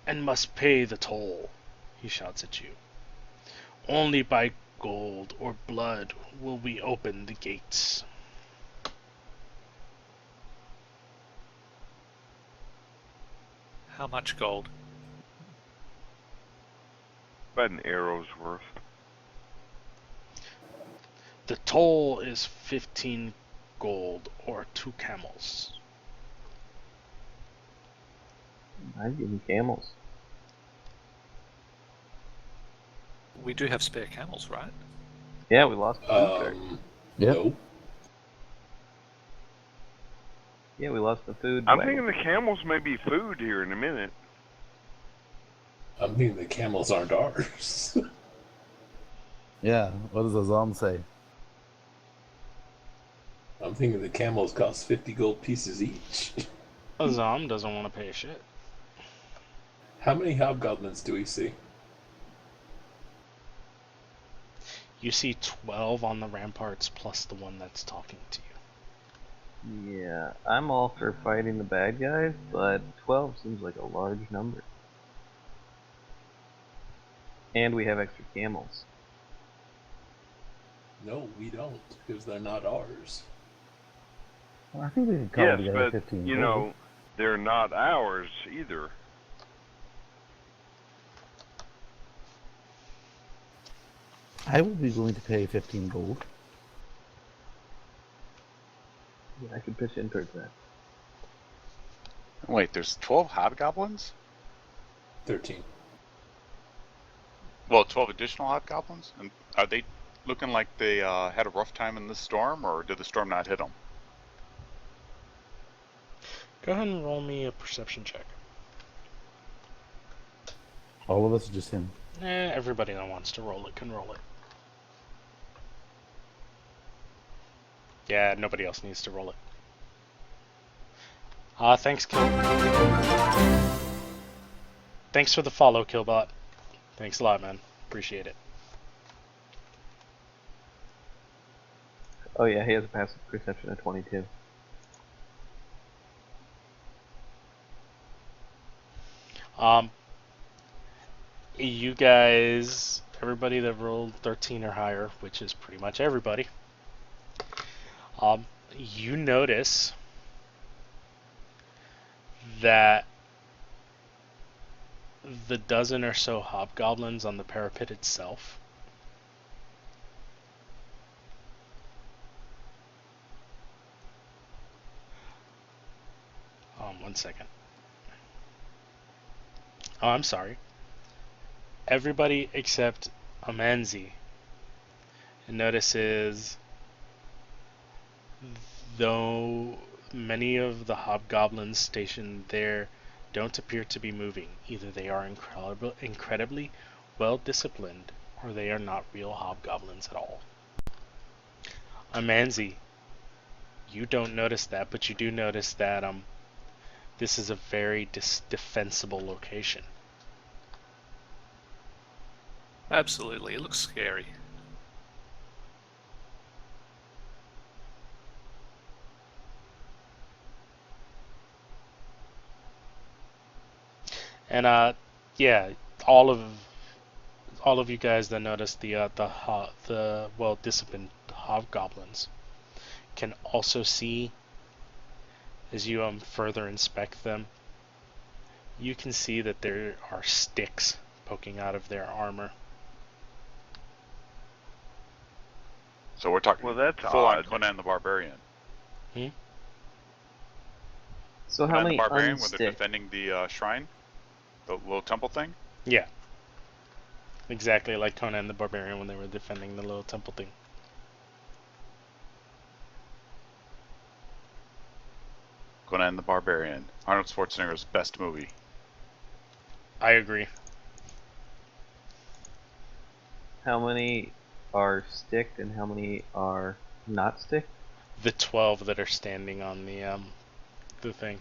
and must pay the toll," he shouts at you. "Only by gold or blood will we open the gates." How much gold? About an arrow's worth. The toll is 15 gold or 2 camels. I'd give you camels. We do have spare camels, right? Yeah, we lost the food cart. Yep. No. Yeah, we lost the food. I'm wagon. thinking the camels may be food here in a minute. I'm thinking the camels aren't ours. Yeah, what does Azam say? I'm thinking the camels cost 50 gold pieces each. Azam doesn't want to pay shit. How many hobgoblins do we see? You see 12 on the ramparts plus the one that's talking to you. Yeah, I'm all for fighting the bad guys, but 12 seems like a large number. And we have extra camels. No, we don't, because they're not ours. Well, I think we could call Yes, together but 15 you gold. know, they're not ours either. I will be willing to pay 15 gold. Yeah, I could pitch in towards that. Wait, there's 12 hobgoblins? 13. Well, 12 additional hobgoblins? And are they looking like they had a rough time in the storm, or did the storm not hit them? Go ahead and roll me a perception check. All of us, or just him? Everybody that wants to roll it can roll it. Yeah, nobody else needs to roll it. Thanks, Kill. Thanks for the follow, Killbot. Thanks a lot, man. Appreciate it. Oh yeah, he has a passive perception of 22. You guys, everybody that rolled 13 or higher, which is pretty much everybody, you notice that the dozen or so hobgoblins on the parapet itself one second. Oh, I'm sorry. Everybody except Amanzi notices, though many of the hobgoblins stationed there don't appear to be moving. Either they are incredibly well disciplined, or they are not real hobgoblins at all. Amanzi, you don't notice that, but you do notice that this is a very defensible location. Absolutely, it looks scary. And yeah, all of you guys that notice the well disciplined hobgoblins can also see, as you further inspect them, you can see that there are sticks poking out of their armor. So we're talking Well, that's full on odd. Conan the Barbarian. So how Conan the many Barbarian, where they're unstick? defending the shrine? The little temple thing? Yeah. Exactly like Conan the Barbarian when they were defending the little temple thing. Conan the Barbarian. Arnold Schwarzenegger's best movie. I agree. How many are sticked and how many are not sticked? The 12 that are standing on the thing.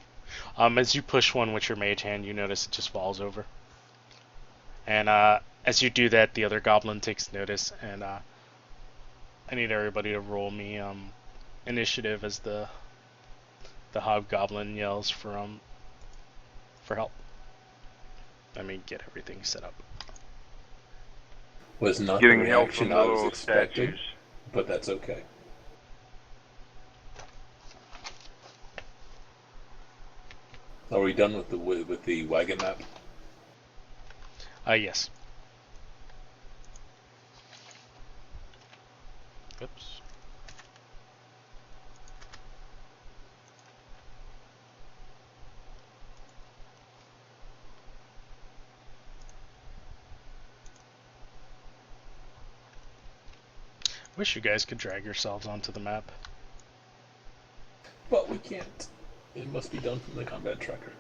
As you push one with your mage hand, you notice it just falls over. And as you do that, the other goblin takes notice, and I need everybody to roll me initiative as the hobgoblin yells for help. Let me get everything set up. Was not Getting the help from reaction the I was little expecting, statues. but that's okay. Are we done with the wagon map? Yes. Oops. Wish you guys could drag yourselves onto the map. But we can't. It must be done from the combat tracker.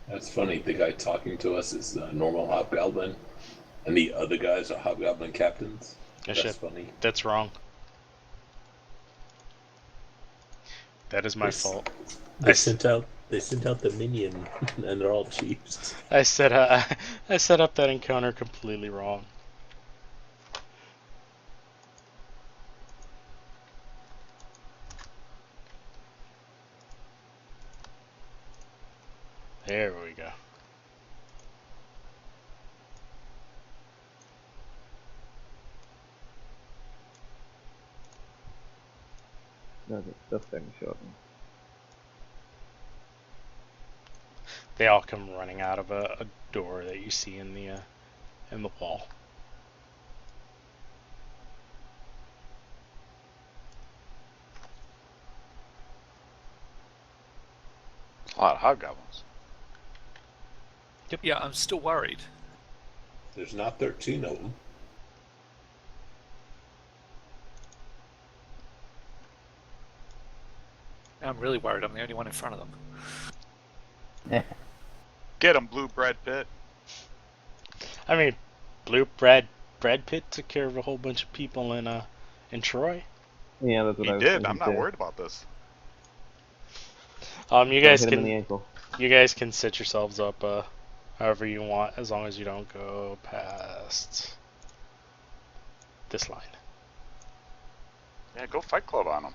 That's funny. The guy talking to us is a normal hobgoblin, and the other guys are hobgoblin captains. That's funny. That's wrong. That is my fault. They sent out They sent out the minion, and they're all chiefs. I set up that encounter completely wrong. There we go. No, the stuff starting to show up. They all come running out of a door that you see in the wall. A lot of hobgoblins. Yeah, I'm still worried. There's not 13 of them. I'm really worried. I'm the only one in front of them. Get him, Blue Brad Pitt. I mean, Brad Pitt took care of a whole bunch of people in Troy. Yeah, that's what He I was did. thinking I'm not too. worried about this. You Don't guys hit him in the can ankle. set yourselves up however you want, as long as you don't go past this line. Yeah, go Fight Club on him.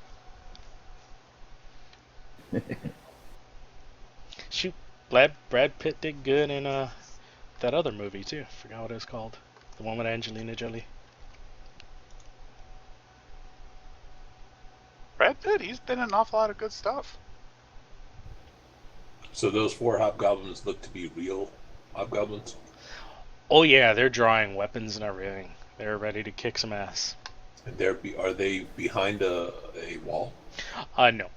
Shoot, Brad Pitt did good in that other movie too. Forgot what it was called. The one with Angelina Jolie. Brad Pitt, he's been in an awful lot of good stuff. So those 4 hobgoblins look to be real hobgoblins? Oh yeah, they're drawing weapons and everything. They're ready to kick some ass. And are they behind a wall? No.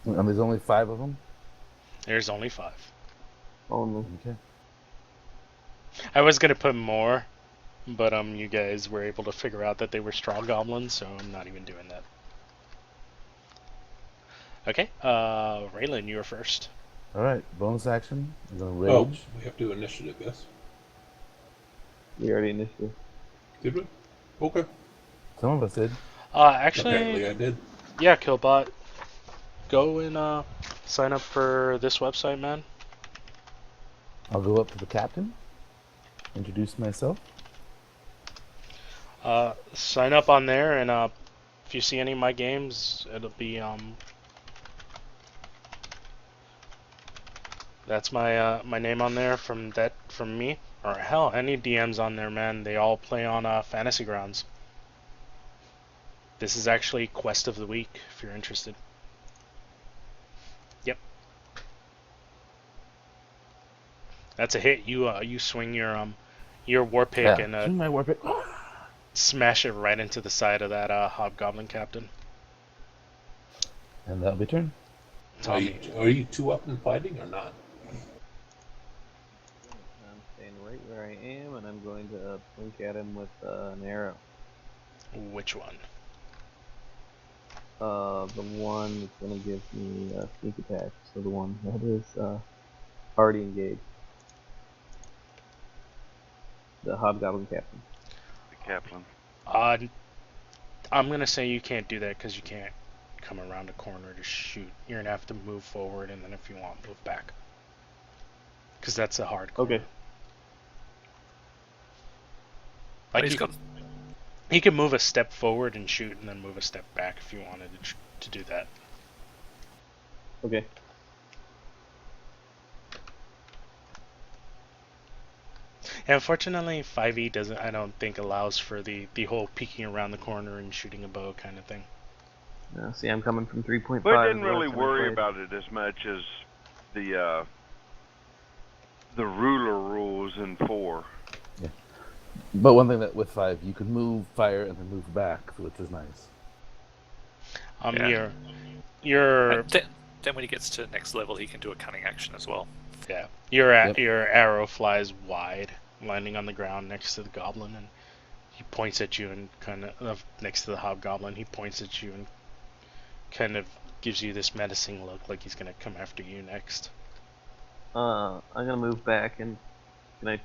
And there's only 5 of them? There's only 5. Only. Okay. I was gonna put more, but you guys were able to figure out that they were straw goblins, so I'm not even doing that. Okay, Raylan, you were first. Alright, bonus action. I'm gonna Oh, rage. we have to do initiative, yes? We already initiated. Did we? Okay. Some of us did. Actually, Apparently I did. yeah, Killbot, go and sign up for this website, man. I'll go up to the captain, introduce myself. Sign up on there, and if you see any of my games, it'll be that's my my name on there from me, or hell, any DMs on there, man. They all play on Fantasy Grounds. This is actually Quest of the Week, if you're interested. Yep. That's a hit. You swing your war pick and swing my war pick. smash it right into the side of that hobgoblin captain. And that'll be turn. Are you 2 up and fighting or not? I'm staying right where I am, and I'm going to blink at him with an arrow. Which one? The one that's going to give me sneak attack. So the one that is already engaged. The hobgoblin captain. The Kaplan. I'm gonna say you can't do that because you can't come around a corner to shoot. You're gonna have to move forward, and then if you want, move back. Because that's a hard corner. Okay. Like He's got he can move a step forward and shoot, and then move a step back if you wanted to do that. Okay. Unfortunately, 5e doesn't. I don't think allows for the whole peeking around the corner and shooting a bow kind of thing. See, I'm coming from 3.5. But I didn't really worry about it as much as the ruler rules in 4. Yeah. But one thing that with 5, you can move, fire, and then move back, which is nice. Yeah. Your and then when he gets to next level, he can do a cunning action as well. yeah your Yep. your arrow flies wide, landing on the ground next to the goblin, and he points at you and kind of next to the hobgoblin. He points at you and kind of gives you this menacing look, like he's gonna come after you next. I'm gonna move back, and can I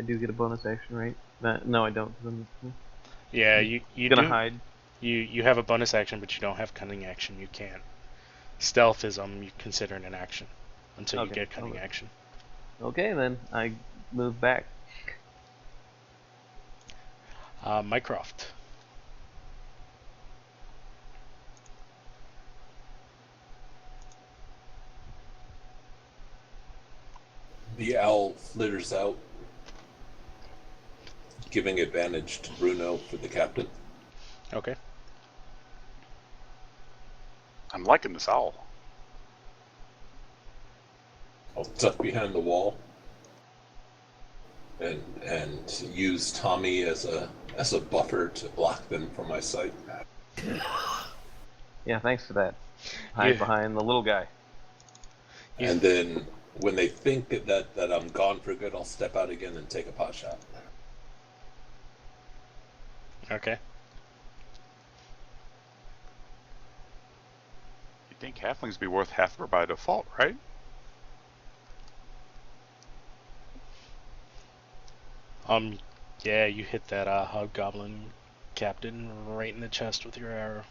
do get a bonus action, right? No, I don't. Yeah, you gonna do. hide. You have a bonus action, but you don't have cunning action. You can't Stealth is you considering an action until you Okay, get cunning okay. action. Okay, then I move back. Mycroft. The owl flitters out, giving advantage to Bruno for the captain. Okay. I'm liking this owl. I'll duck behind the wall and use Tommy as a buffer to block them from my sight. Yeah, thanks for that. Hide Yeah. behind the little guy. You- And then when they think that I'm gone for good, I'll step out again and take a pot shot. Okay. You'd think halflings be worth half by default, right? Yeah, you hit that hobgoblin captain right in the chest with your arrow.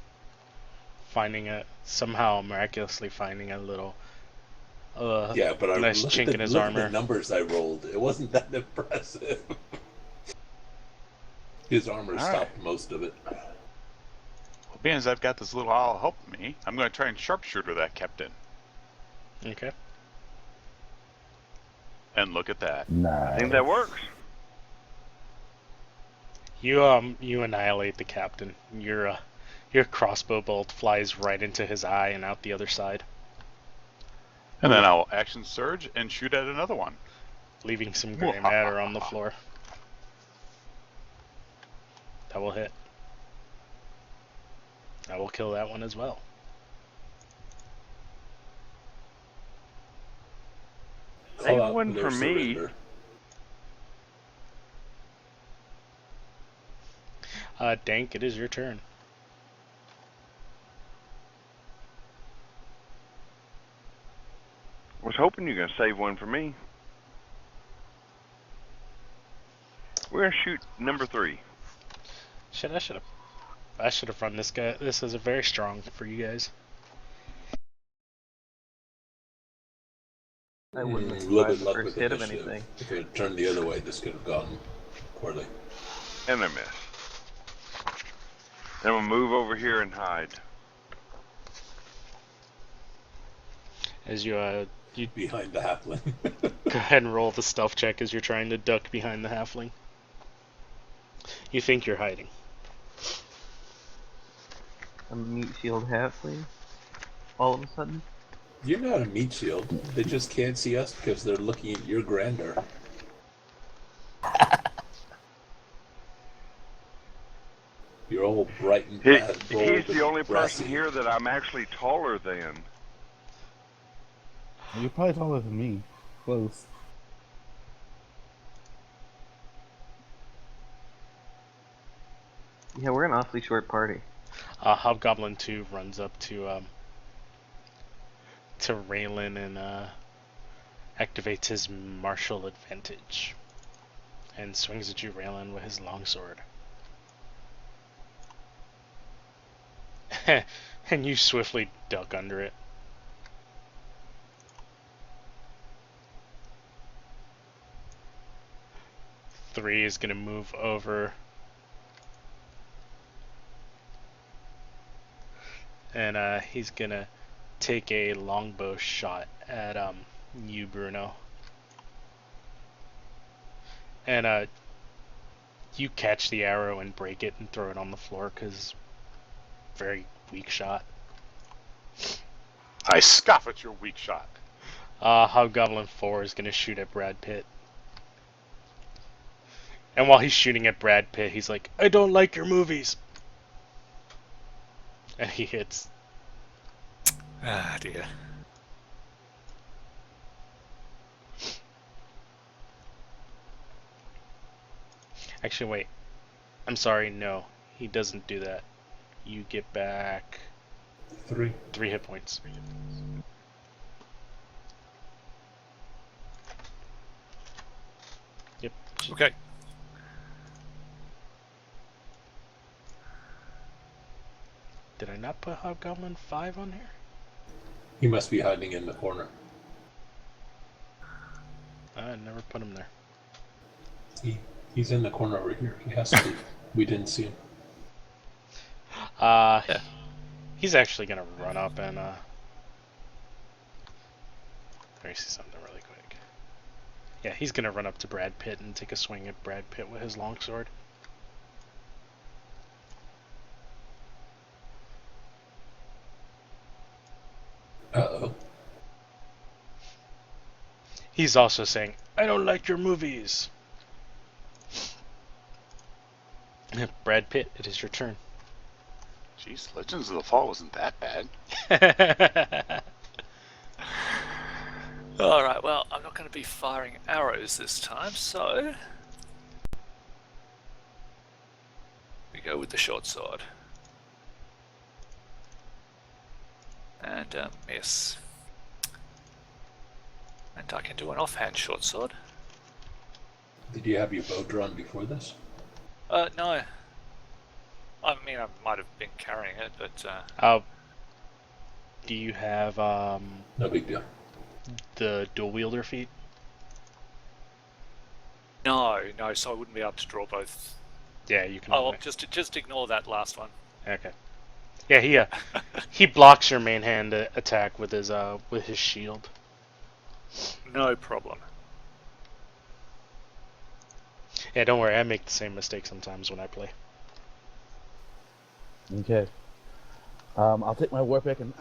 Somehow miraculously finding a little Yeah, but I nice look chink at in his look at armor. the numbers I rolled. It wasn't that impressive. His armor All stopped most of it. Well, being as I've got this little owl helping me, I'm going to try and sharpshooter that captain. Okay. And look at that. Nice. I think that works. You annihilate the captain. Your crossbow bolt flies right into his eye and out the other side, And then I'll action surge and shoot at another one. leaving some gray matter on the floor. That will hit. I will kill that one as well. Save Call out one their for me. surrender. Dank, it is your turn. Was hoping you're gonna save one for me. We're gonna shoot number 3. I should have run this guy. This is a very strong for you guys. I wouldn't have A little bit survived the luck first with hit of initiative. anything. If it had turned the other way, this could have gone poorly. And I miss. Then we'll move over here and hide. As you Behind the halfling. go ahead and roll the stealth check as you're trying to duck behind the halfling. You think you're hiding. A meat shield halfling. All of a sudden. You're not a meat shield. They just can't see us because they're looking at your grandeur. You're all bright and He's bold the and only brassy. person here that I'm actually taller than. You're probably taller than me. Close. Yeah, we're an awfully short party. Hobgoblin 2 runs up to Raylan and activates his martial advantage and swings at you, Raylan, with his longsword. And you swiftly duck under it. Three is gonna move over and he's gonna take a longbow shot at you, Bruno. And you catch the arrow and break it and throw it on the floor because very weak shot. I scoff at your weak shot. Hobgoblin 4 is gonna shoot at Brad Pitt. And while he's shooting at Brad Pitt, he's like, "I don't like your movies." And he hits. Ah, dear. Actually, wait. I'm sorry, no. He doesn't do that. You get back 3. 3 hit points. Yep. Okay. Did I not put Hobgoblin 5 on here? He must be hiding in the corner. I never put him there. He's in the corner over here. He has to be. We didn't see him. Yeah. He's actually gonna run up and let me see something really quick. Yeah, he's gonna run up to Brad Pitt and take a swing at Brad Pitt with his longsword. Uh-oh. He's also saying, "I don't like your movies." Brad Pitt, it is your turn. Jeez, Legends of the Fall wasn't that bad. Alright, well, I'm not going to be firing arrows this time, so... we go with the short sword. And miss. And I can do an offhand short sword. Did you have your bow drawn before this? No. I mean, I might have been carrying it, but... do you have No big deal. the dual wielder feat? No, so I wouldn't be able to draw both. Yeah, you can. Oh, well, just ignore that last one. Okay. Yeah, he blocks your main hand attack with his shield. No problem. Yeah, don't worry, I make the same mistake sometimes when I play. Okay. I'll take my war pick and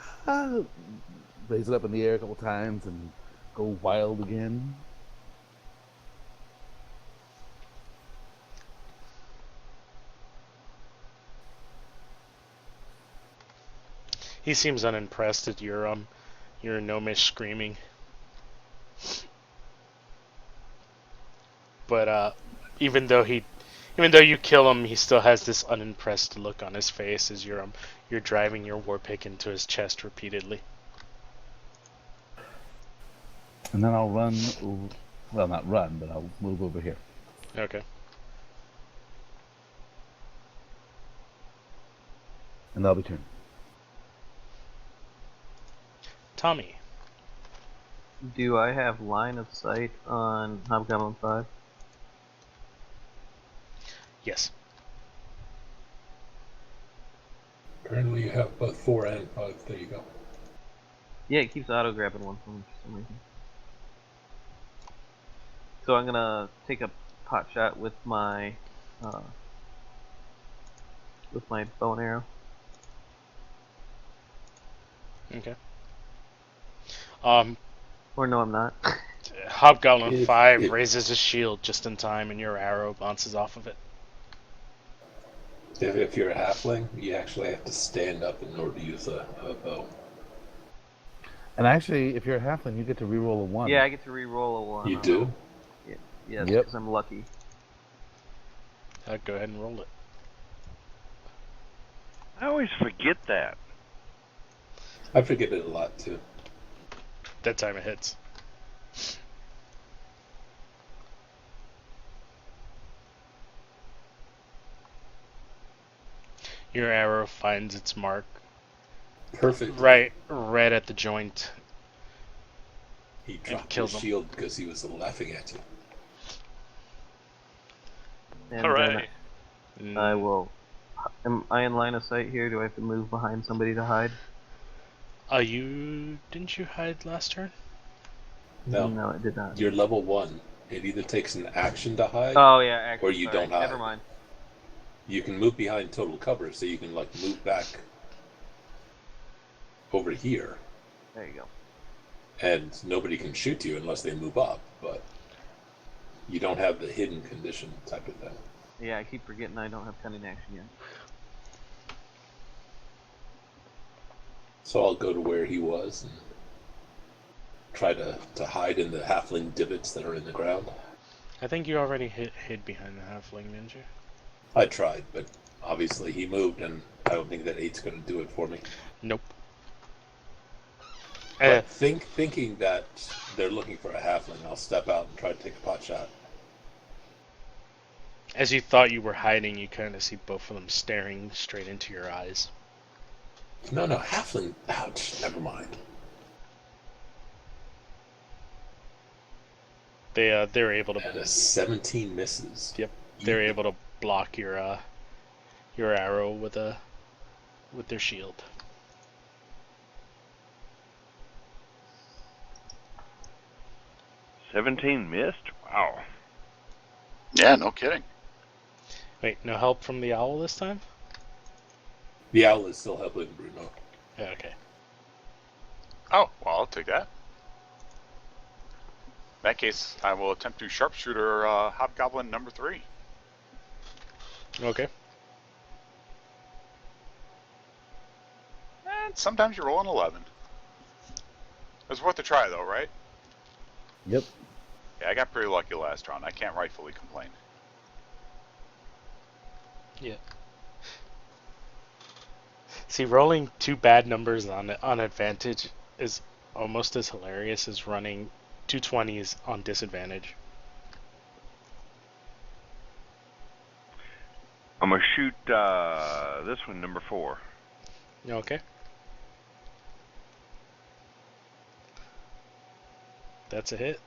raise it up in the air a couple times and go wild again. He seems unimpressed at your gnomish screaming. But even though you kill him, he still has this unimpressed look on his face as you're driving your war pick into his chest repeatedly. And then I'll run, well, not run, but I'll move over here. Okay. And that'll be turn. Tommy. Do I have line of sight on Hobgoblin 5? Yes. Currently you have both 4 and 5. There you go. Yeah, it keeps auto-grabbing one for some reason. So I'm gonna take a pot shot with my bow and arrow. Okay. Or no, I'm not. Hobgoblin 5 raises his shield just in time, and your arrow bounces off of it. If you're a halfling, you actually have to stand up in order to use a bow. And actually, if you're a halfling, you get to reroll a 1. Yeah, I get to re-roll a 1. You do? Yeah, yes, Yep. because I'm lucky. Go ahead and roll it. I always forget that. I forget it a lot too. That time it hits. Your arrow finds its mark. Perfect. Right at the joint. He dropped kills his him. shield because he was laughing at you. And Hooray! then I will... Am I in line of sight here? Do I have to move behind somebody to hide? Didn't you hide last turn? No. No, I did not. You're level 1. It either takes an action to hide, Oh, yeah, actually, or you sorry. don't hide. Never mind. You can move behind total cover, so you can like move back over here, There you go. and nobody can shoot you unless they move up, but you don't have the hidden condition type of thing. Yeah, I keep forgetting I don't have cunning action yet. So I'll go to where he was and try to hide in the halfling divots that are in the ground. I think you already hid behind the halfling, didn't you? I tried, but obviously he moved, and I don't think that 8's going to do it for me. Nope. But thinking that they're looking for a halfling, I'll step out and try to take a pot shot. As you thought you were hiding, you kind of see both of them staring straight into your eyes. No, halfling. Ouch, never mind. they're able to. And a 17 misses. Yep, they're able to block your arrow with their shield. "17 missed? Wow." Yeah, no kidding. Wait, no help from the owl this time? The owl is still helping Bruno. Yeah, okay. Oh, well, I'll take that. In that case, I will attempt to sharpshooter Hobgoblin number 3. Okay. And sometimes you roll an 11. It's worth a try, though, right? Yep. Yeah, I got pretty lucky last round. I can't rightfully complain. Yeah. See, rolling 2 bad numbers on advantage is almost as hilarious as running 2 20s on disadvantage. I'm gonna shoot this one, number 4. Okay. That's a hit.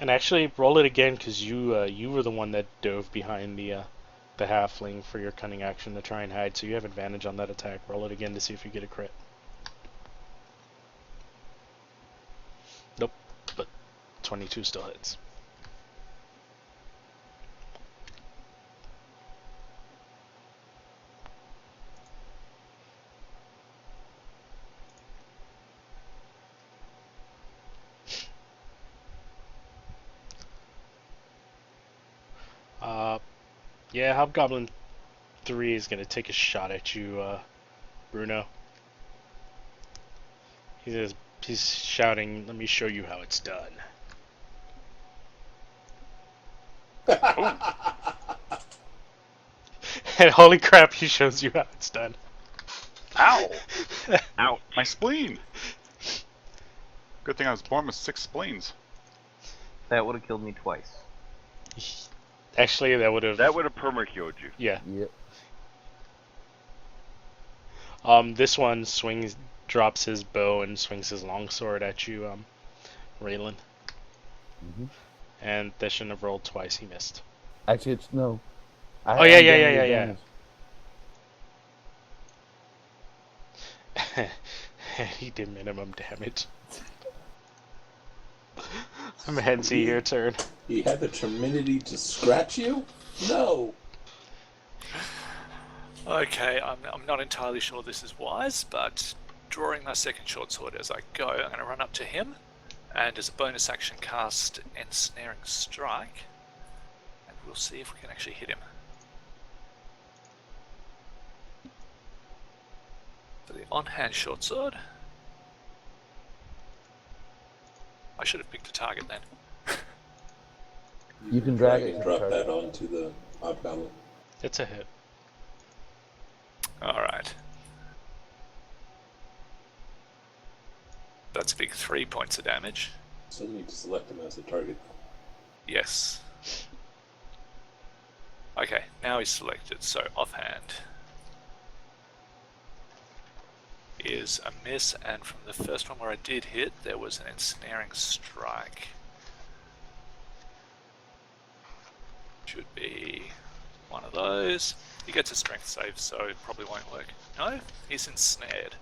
And actually, roll it again because you were the one that dove behind the halfling for your cunning action to try and hide, so you have advantage on that attack. Roll it again to see if you get a crit. Nope, but 22 still hits. Yeah, Hobgoblin 3 is gonna take a shot at you, Bruno. He's shouting, "Let me show you how it's done." And holy crap, he shows you how it's done. Ow! Ouch. My spleen! Good thing I was born with 6 spleens. That would have killed me twice. Actually, that would have perma-killed you. yeah. Yep. This one drops his bow and swings his longsword at you, Raylan. Mm-hmm. And that shouldn't have rolled twice. He missed. Actually, it's no. Oh, yeah. He did minimum damage. Mackenzie, your turn. He had the temerity to scratch you? No. Okay, I'm not entirely sure this is wise, but drawing my second short sword as I go, I'm going to run up to him, and as a bonus action cast Ensnaring Strike, and we'll see if we can actually hit him. For the on-hand short sword, I should have picked a target then. You can drag it. And drop that onto the hobgoblin. It's a hit. Alright. That's a big 3 points of damage. So you need to select him as a target. Yes. Okay, now he's selected, so offhand is a miss, and from the first one where I did hit, there was an ensnaring strike. Should be one of those. He gets a strength save, so it probably won't work. No, he's ensnared.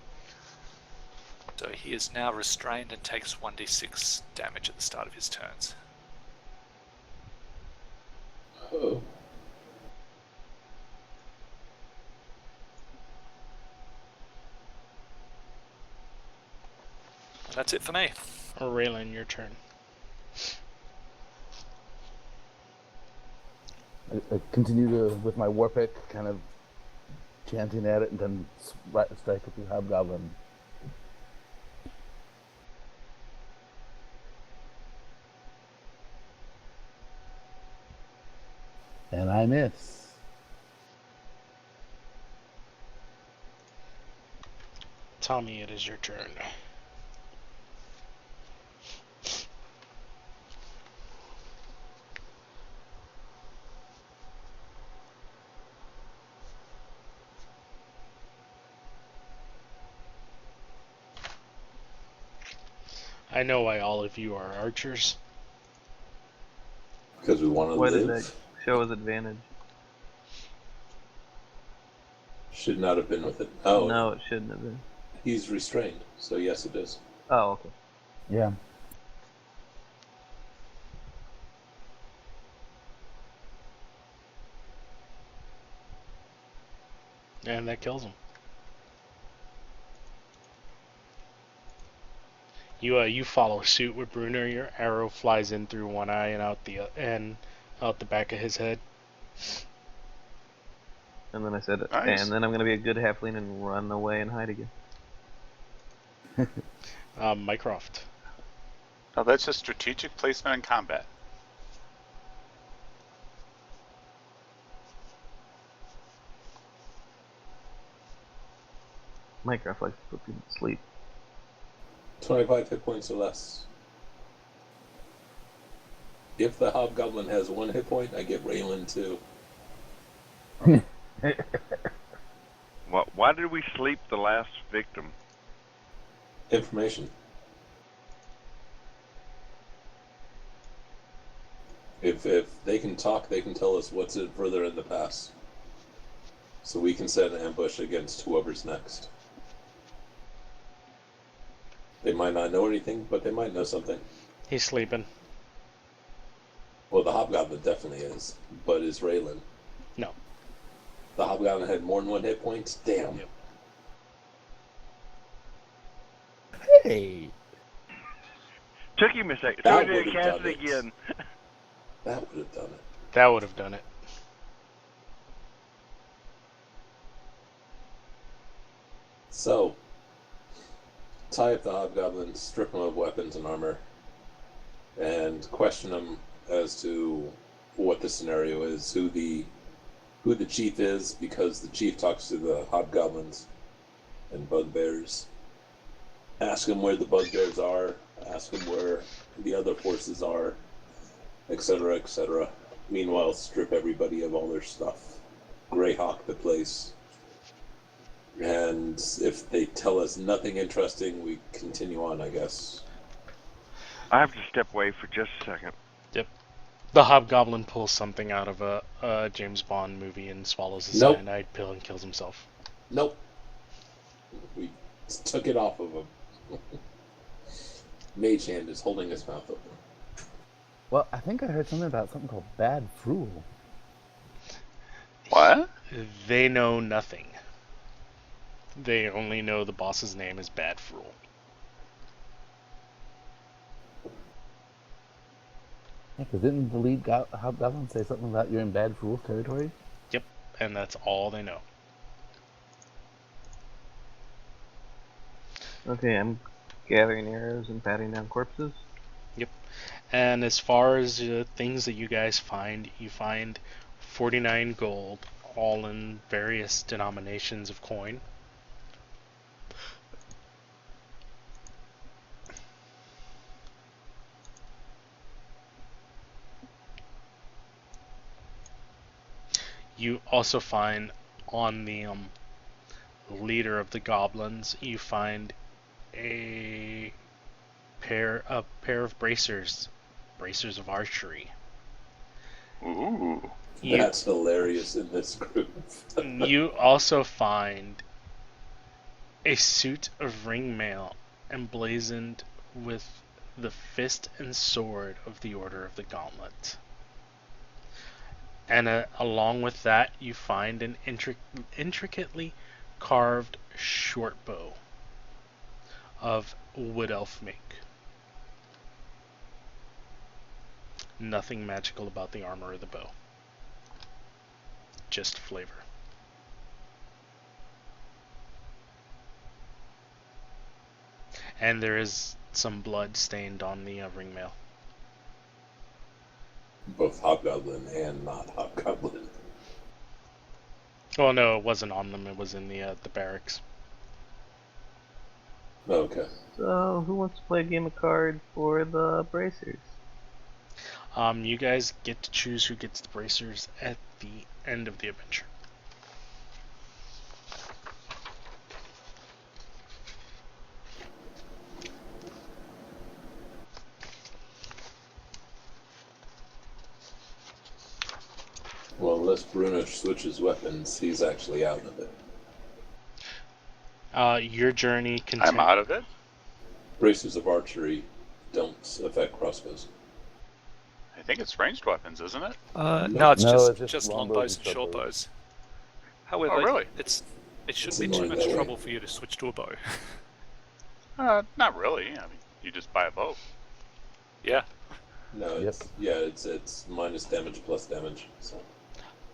So he is now restrained and takes 1d6 damage at the start of his turns. Oh. And that's it for me. Raylan, your turn. I continue with my war pick, kind of chanting at it, and then strike with the hobgoblin. And I miss. Tommy, it is your turn. I know why all of you are archers. Because we want to Why did live. that show his advantage? Should not have been with it. Oh, No, it shouldn't have been. he's restrained, so yes, it is. Oh, okay. Yeah. And that kills him. You follow suit with Bruner. Your arrow flies in through one eye and out the back of his head. And then I said, Nice. and then I'm gonna be a good halfling and run away and hide again. Mycroft. No, that's just strategic placement in combat. Minecraft likes to put people to sleep. 25 hit points or less. If the hobgoblin has 1 hit point, I get Raylan too. Why did we sleep the last victim? Information. If they can talk, they can tell us what's further in the past. So we can set an ambush against whoever's next. They might not know anything, but they might know something. He's sleeping. Well, the hobgoblin definitely is, but is Raylan? No. The hobgoblin had more than 1 hit point? Damn. Yep. Hey. Took him a second. That So we did would've cast done it it. again. That would have done it. That would have done it. So, tie up the hobgoblin, strip him of weapons and armor, and question him as to what the scenario is, who the chief is, because the chief talks to the hobgoblins and bugbears. Ask him where the bugbears are, ask him where the other forces are, etc., etc. Meanwhile, strip everybody of all their stuff. Greyhawk the place. And if they tell us nothing interesting, we continue on, I guess. I have to step away for just a second. The hobgoblin pulls something out of a James Bond movie and swallows a Nope. cyanide pill and kills himself. Nope. We took it off of him. Mage Hand is holding his mouth open. Well, I think I heard something about something called bad frugal. What? They know nothing. They only know the boss's name is Bad Fool. Yeah, because didn't the lead hobgoblin say something about you're in bad fool territory? Yep, and that's all they know. Okay, I'm gathering arrows and patting down corpses. Yep. And as far as things that you guys find, you find 49 gold, all in various denominations of coin. You also find on the leader of the goblins, you find a pair of bracers of archery. Ooh. That's hilarious in this group. You also find a suit of ringmail emblazoned with the fist and sword of the Order of the Gauntlet. And along with that, you find an intricately carved short bow of wood elf make. Nothing magical about the armor or the bow. Just flavor. And there is some blood stained on the ringmail. Both hobgoblin and not hobgoblin. Oh no, it wasn't on them. It was in the barracks. Okay. So, who wants to play a game of cards for the bracers? You guys get to choose who gets the bracers at the end of the adventure. Well, unless Bruno switches weapons, he's actually out of it. Your journey I'm continues. out of it. Bracers of archery don't affect crossbows. I think it's ranged weapons, isn't it? No, it's No, just, it's just longbows and short bows. short bows. However, Oh, really? it shouldn't It's be too annoying much that way. trouble for you to switch to a bow. Not really. I mean, you just buy a bow. Yeah. No, it's minus damage plus damage. So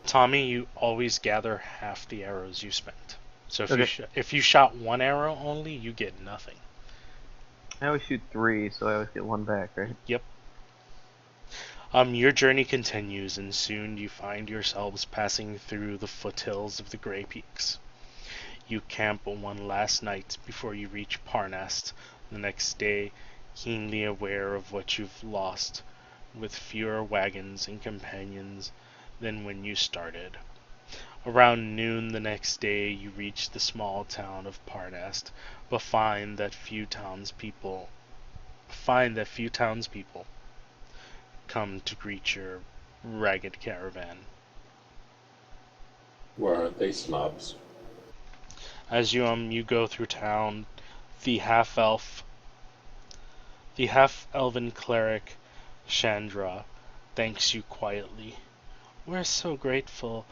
Tommy, you always gather half the arrows you spent. So if Okay. if you shot one arrow only, you get nothing. I always shoot 3, so I always get 1 back, right? Yep. Your journey continues, and soon you find yourselves passing through the foothills of the Grey Peaks. You camp one last night before you reach Parnast the next day, keenly aware of what you've lost, with fewer wagons and companions than when you started. Around noon the next day, you reach the small town of Parnast, but find that few townspeople come to greet your ragged caravan. where aren't they snobs? As you go through town, the half-elven cleric Chandra thanks you quietly. We're so grateful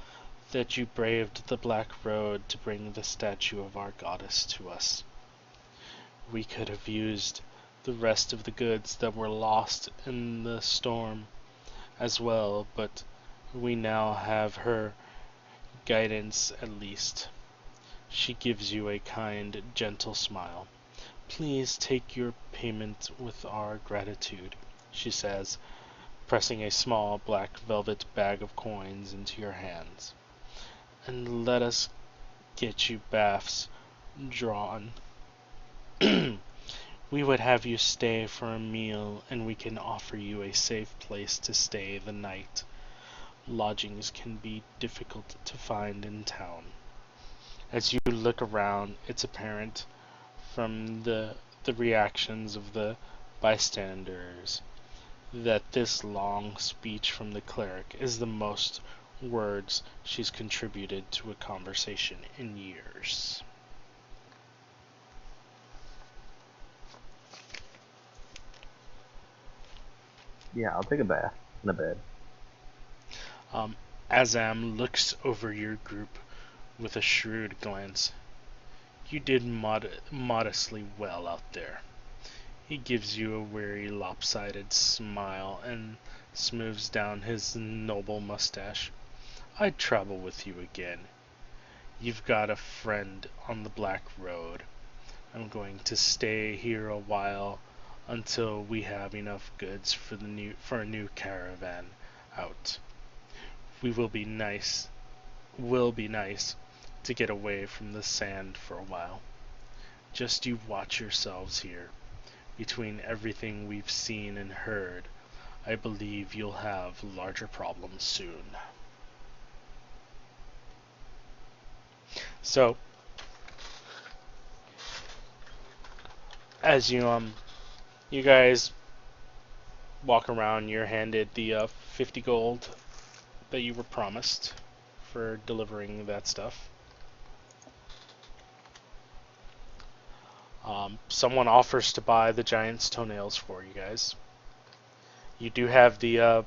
that you braved the Black Road to bring the statue of our goddess to us. We could have used the rest of the goods that were lost in the storm as well, but we now have her guidance at least. She gives you a kind, gentle smile. Please take your payment with our gratitude, she says, pressing a small black velvet bag of coins into your hands. And let us get you baths drawn. We would have you stay for a meal, and we can offer you a safe place to stay the night. Lodgings can be difficult to find in town. As you look around, it's apparent from the reactions of the bystanders that this long speech from the cleric is the most words she's contributed to a conversation in years. Yeah, I'll take a bath in a bed. Azam looks over your group with a shrewd glance. You did modestly well out there. He gives you a weary, lopsided smile and smooths down his noble mustache. I'd travel with you again. You've got a friend on the Black Road. I'm going to stay here a while until we have enough goods for a new caravan out. Will be nice to get away from the sand for a while. Just you watch yourselves here. Between everything we've seen and heard, I believe you'll have larger problems soon. So, as you guys walk around, you're handed the 50 gold that you were promised for delivering that stuff. Someone offers to buy the giant's toenails for you guys. You do have the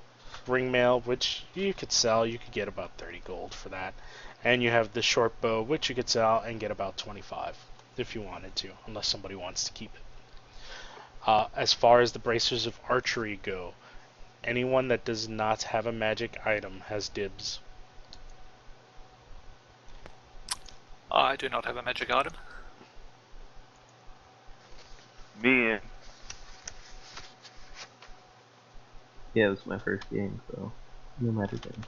ring mail, which you could sell. You could get about 30 gold for that. And you have the short bow, which you could sell and get about 25 if you wanted to, unless somebody wants to keep it. As far as the bracers of archery go, anyone that does not have a magic item has dibs. I do not have a magic item. Me and Yeah, this is my first game, so no magic thing.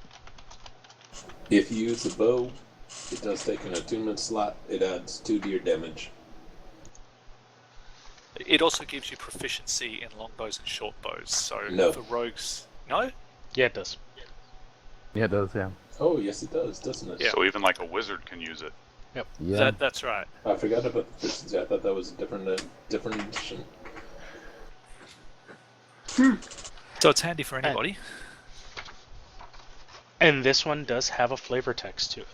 If you use a bow, it does take an attunement slot. It adds 2 to your damage. It also gives you proficiency in longbows and short bows. So No. for rogues, no. Yeah, it does. Yeah, it does, yeah. Oh, yes, it does, doesn't it? Yeah. So even like a wizard can use it. Yeah. That's right. I forgot about the proficiency. I thought that was a different edition. So it's handy for anybody. And this one does have a flavor text to it.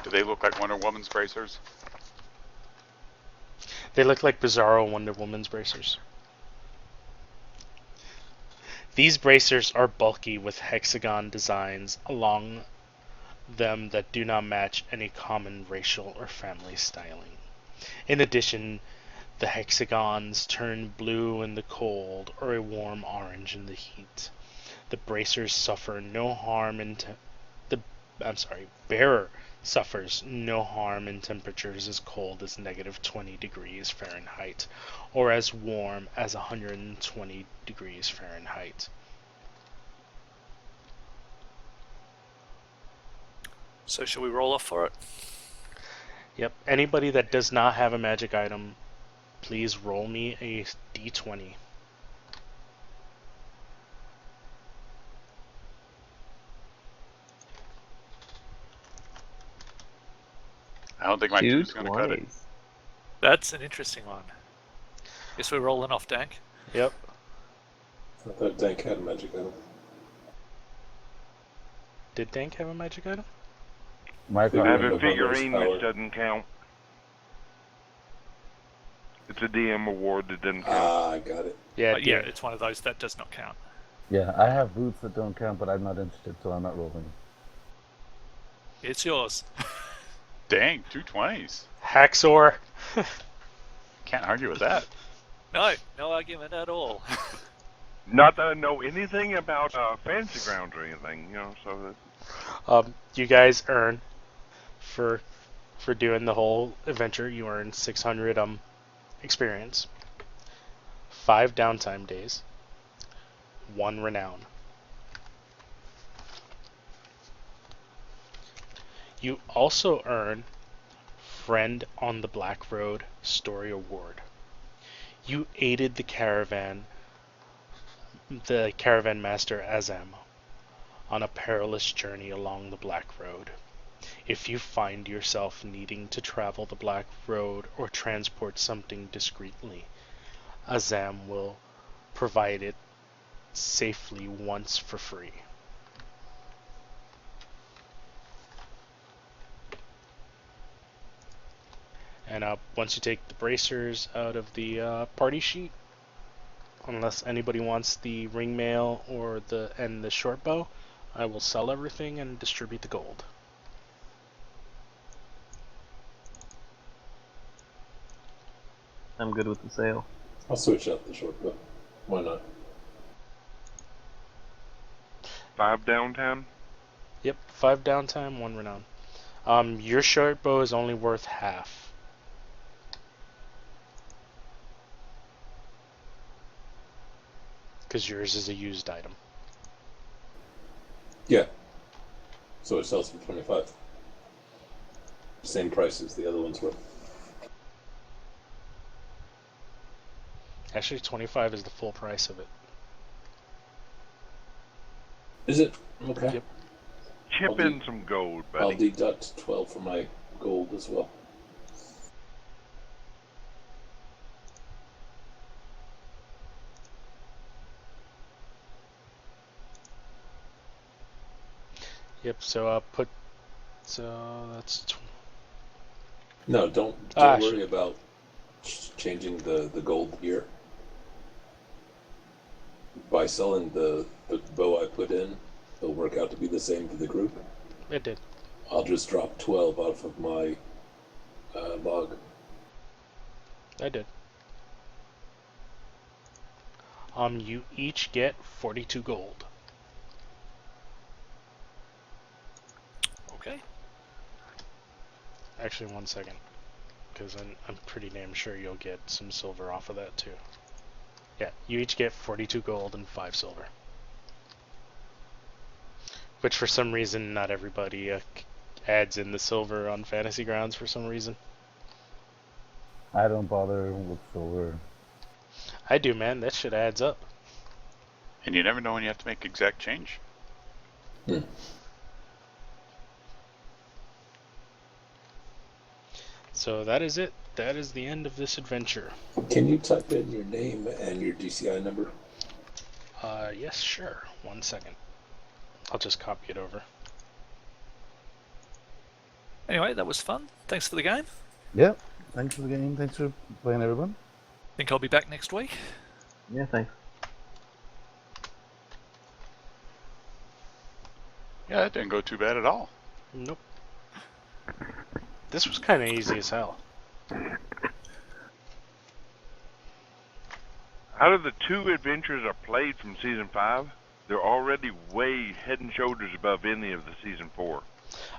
Do they look like Wonder Woman's bracers? They look like Bizarro Wonder Woman's bracers. These bracers are bulky with hexagon designs along them that do not match any common racial or family styling. In addition, the hexagons turn blue in the cold or a warm orange in the heat. The bracers suffer no harm in bearer suffers no harm in temperatures as cold as -20 degrees Fahrenheit or as warm as 120 degrees Fahrenheit. So shall we roll off for it? Yep, anybody that does not have a magic item, please roll me a d20. I don't think my Two two's gonna cut it. 20s. That's an interesting one. Guess we're rolling off, Dank. Yep. I thought Dank had a magic item. Did Dank have a magic item? I have Figurine a of figurine Hunter's which power. doesn't count. It's a DM award that doesn't count. Ah, I got it. Yeah, Yeah, it's one of those that does not count. Yeah, I have boots that don't count, but I'm not interested, so I'm not rolling. It's yours. Dang, 2 20s. Haxor. Can't argue with that. No argument at all. Not that I know anything about Fantasy Grounds or anything, you know, so that... You guys earn for doing the whole adventure. You earn 600 experience, 5 downtime days, 1 renown. You also earn Friend on the Black Road Story Award. You aided the caravan master Azam on a perilous journey along the Black Road. If you find yourself needing to travel the Black Road or transport something discreetly, Azam will provide it safely once for free. And once you take the bracers out of the party sheet, unless anybody wants the ring mail or the short bow, I will sell everything and distribute the gold. I'm good with the sale. I'll switch out the short bow. Why not? 5 downtown? Yep, 5 downtime, 1 renown. Your short bow is only worth half. Because yours is a used item. Yeah. So it sells for 25. Same price as the other ones were. Actually, 25 is the full price of it. Is it? Okay. Yep. Chip I'll in some gold, I'll buddy. deduct 12 for my gold as well. Yep, so so that's... No, don't worry about changing the gold here. By selling the bow I put in, it'll work out to be the same for the group. It did. I'll just drop 12 off of my log. I did. You each get 42 gold. Okay. Actually, 1 second. Because I'm pretty damn sure you'll get some silver off of that too. Yeah, you each get 42 gold and 5 silver. Which for some reason not everybody adds in the silver on Fantasy Grounds for some reason. I don't bother with silver. I do, man. That shit adds up. And you never know when you have to make exact change. So that is it. That is the end of this adventure. Can you type in your name and your DCI number? Yes, sure. 1 second. I'll just copy it over. Anyway, that was fun. Thanks for the game. Yep. Thanks for the game. Thanks for playing, everyone. Think I'll be back next week. Yeah, thanks. Yeah, that didn't go too bad at all. Nope. This was kind of easy as hell. Out of the 2 adventures I played from Season 5, they're already way head and shoulders above any of the Season 4.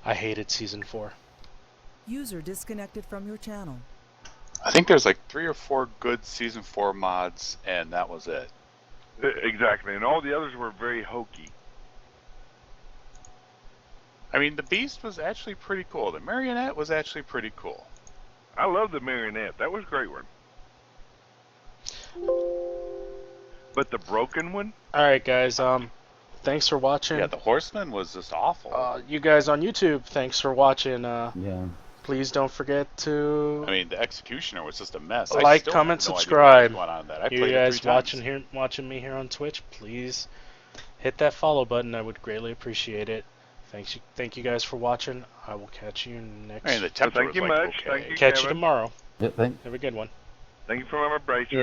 I hated Season 4. User disconnected from your channel. I think there's like 3 or 4 good Season 4 mods, and that was it. Exactly, and all the others were very hokey. I mean, the Beast was actually pretty cool. The Marionette was actually pretty cool. I love the Marionette. That was a great one. But the broken one? Alright, guys, thanks for watching. Yeah, the Horseman was just awful. You guys on YouTube, thanks for watching. Yeah. Please don't forget to I mean, the Executioner was just a mess. like, I still comment, have no idea subscribe. what was going on in that. I You played guys it 3 times. watching me here on Twitch, please hit that follow button. I would greatly appreciate it. Thank you guys for watching. I will catch you next. I mean, the temper Thank was you like, much. okay. Thank you, Catch you Kevin. tomorrow. Yeah, thanks. Have a good one. Thank you for my bracer. Yeah.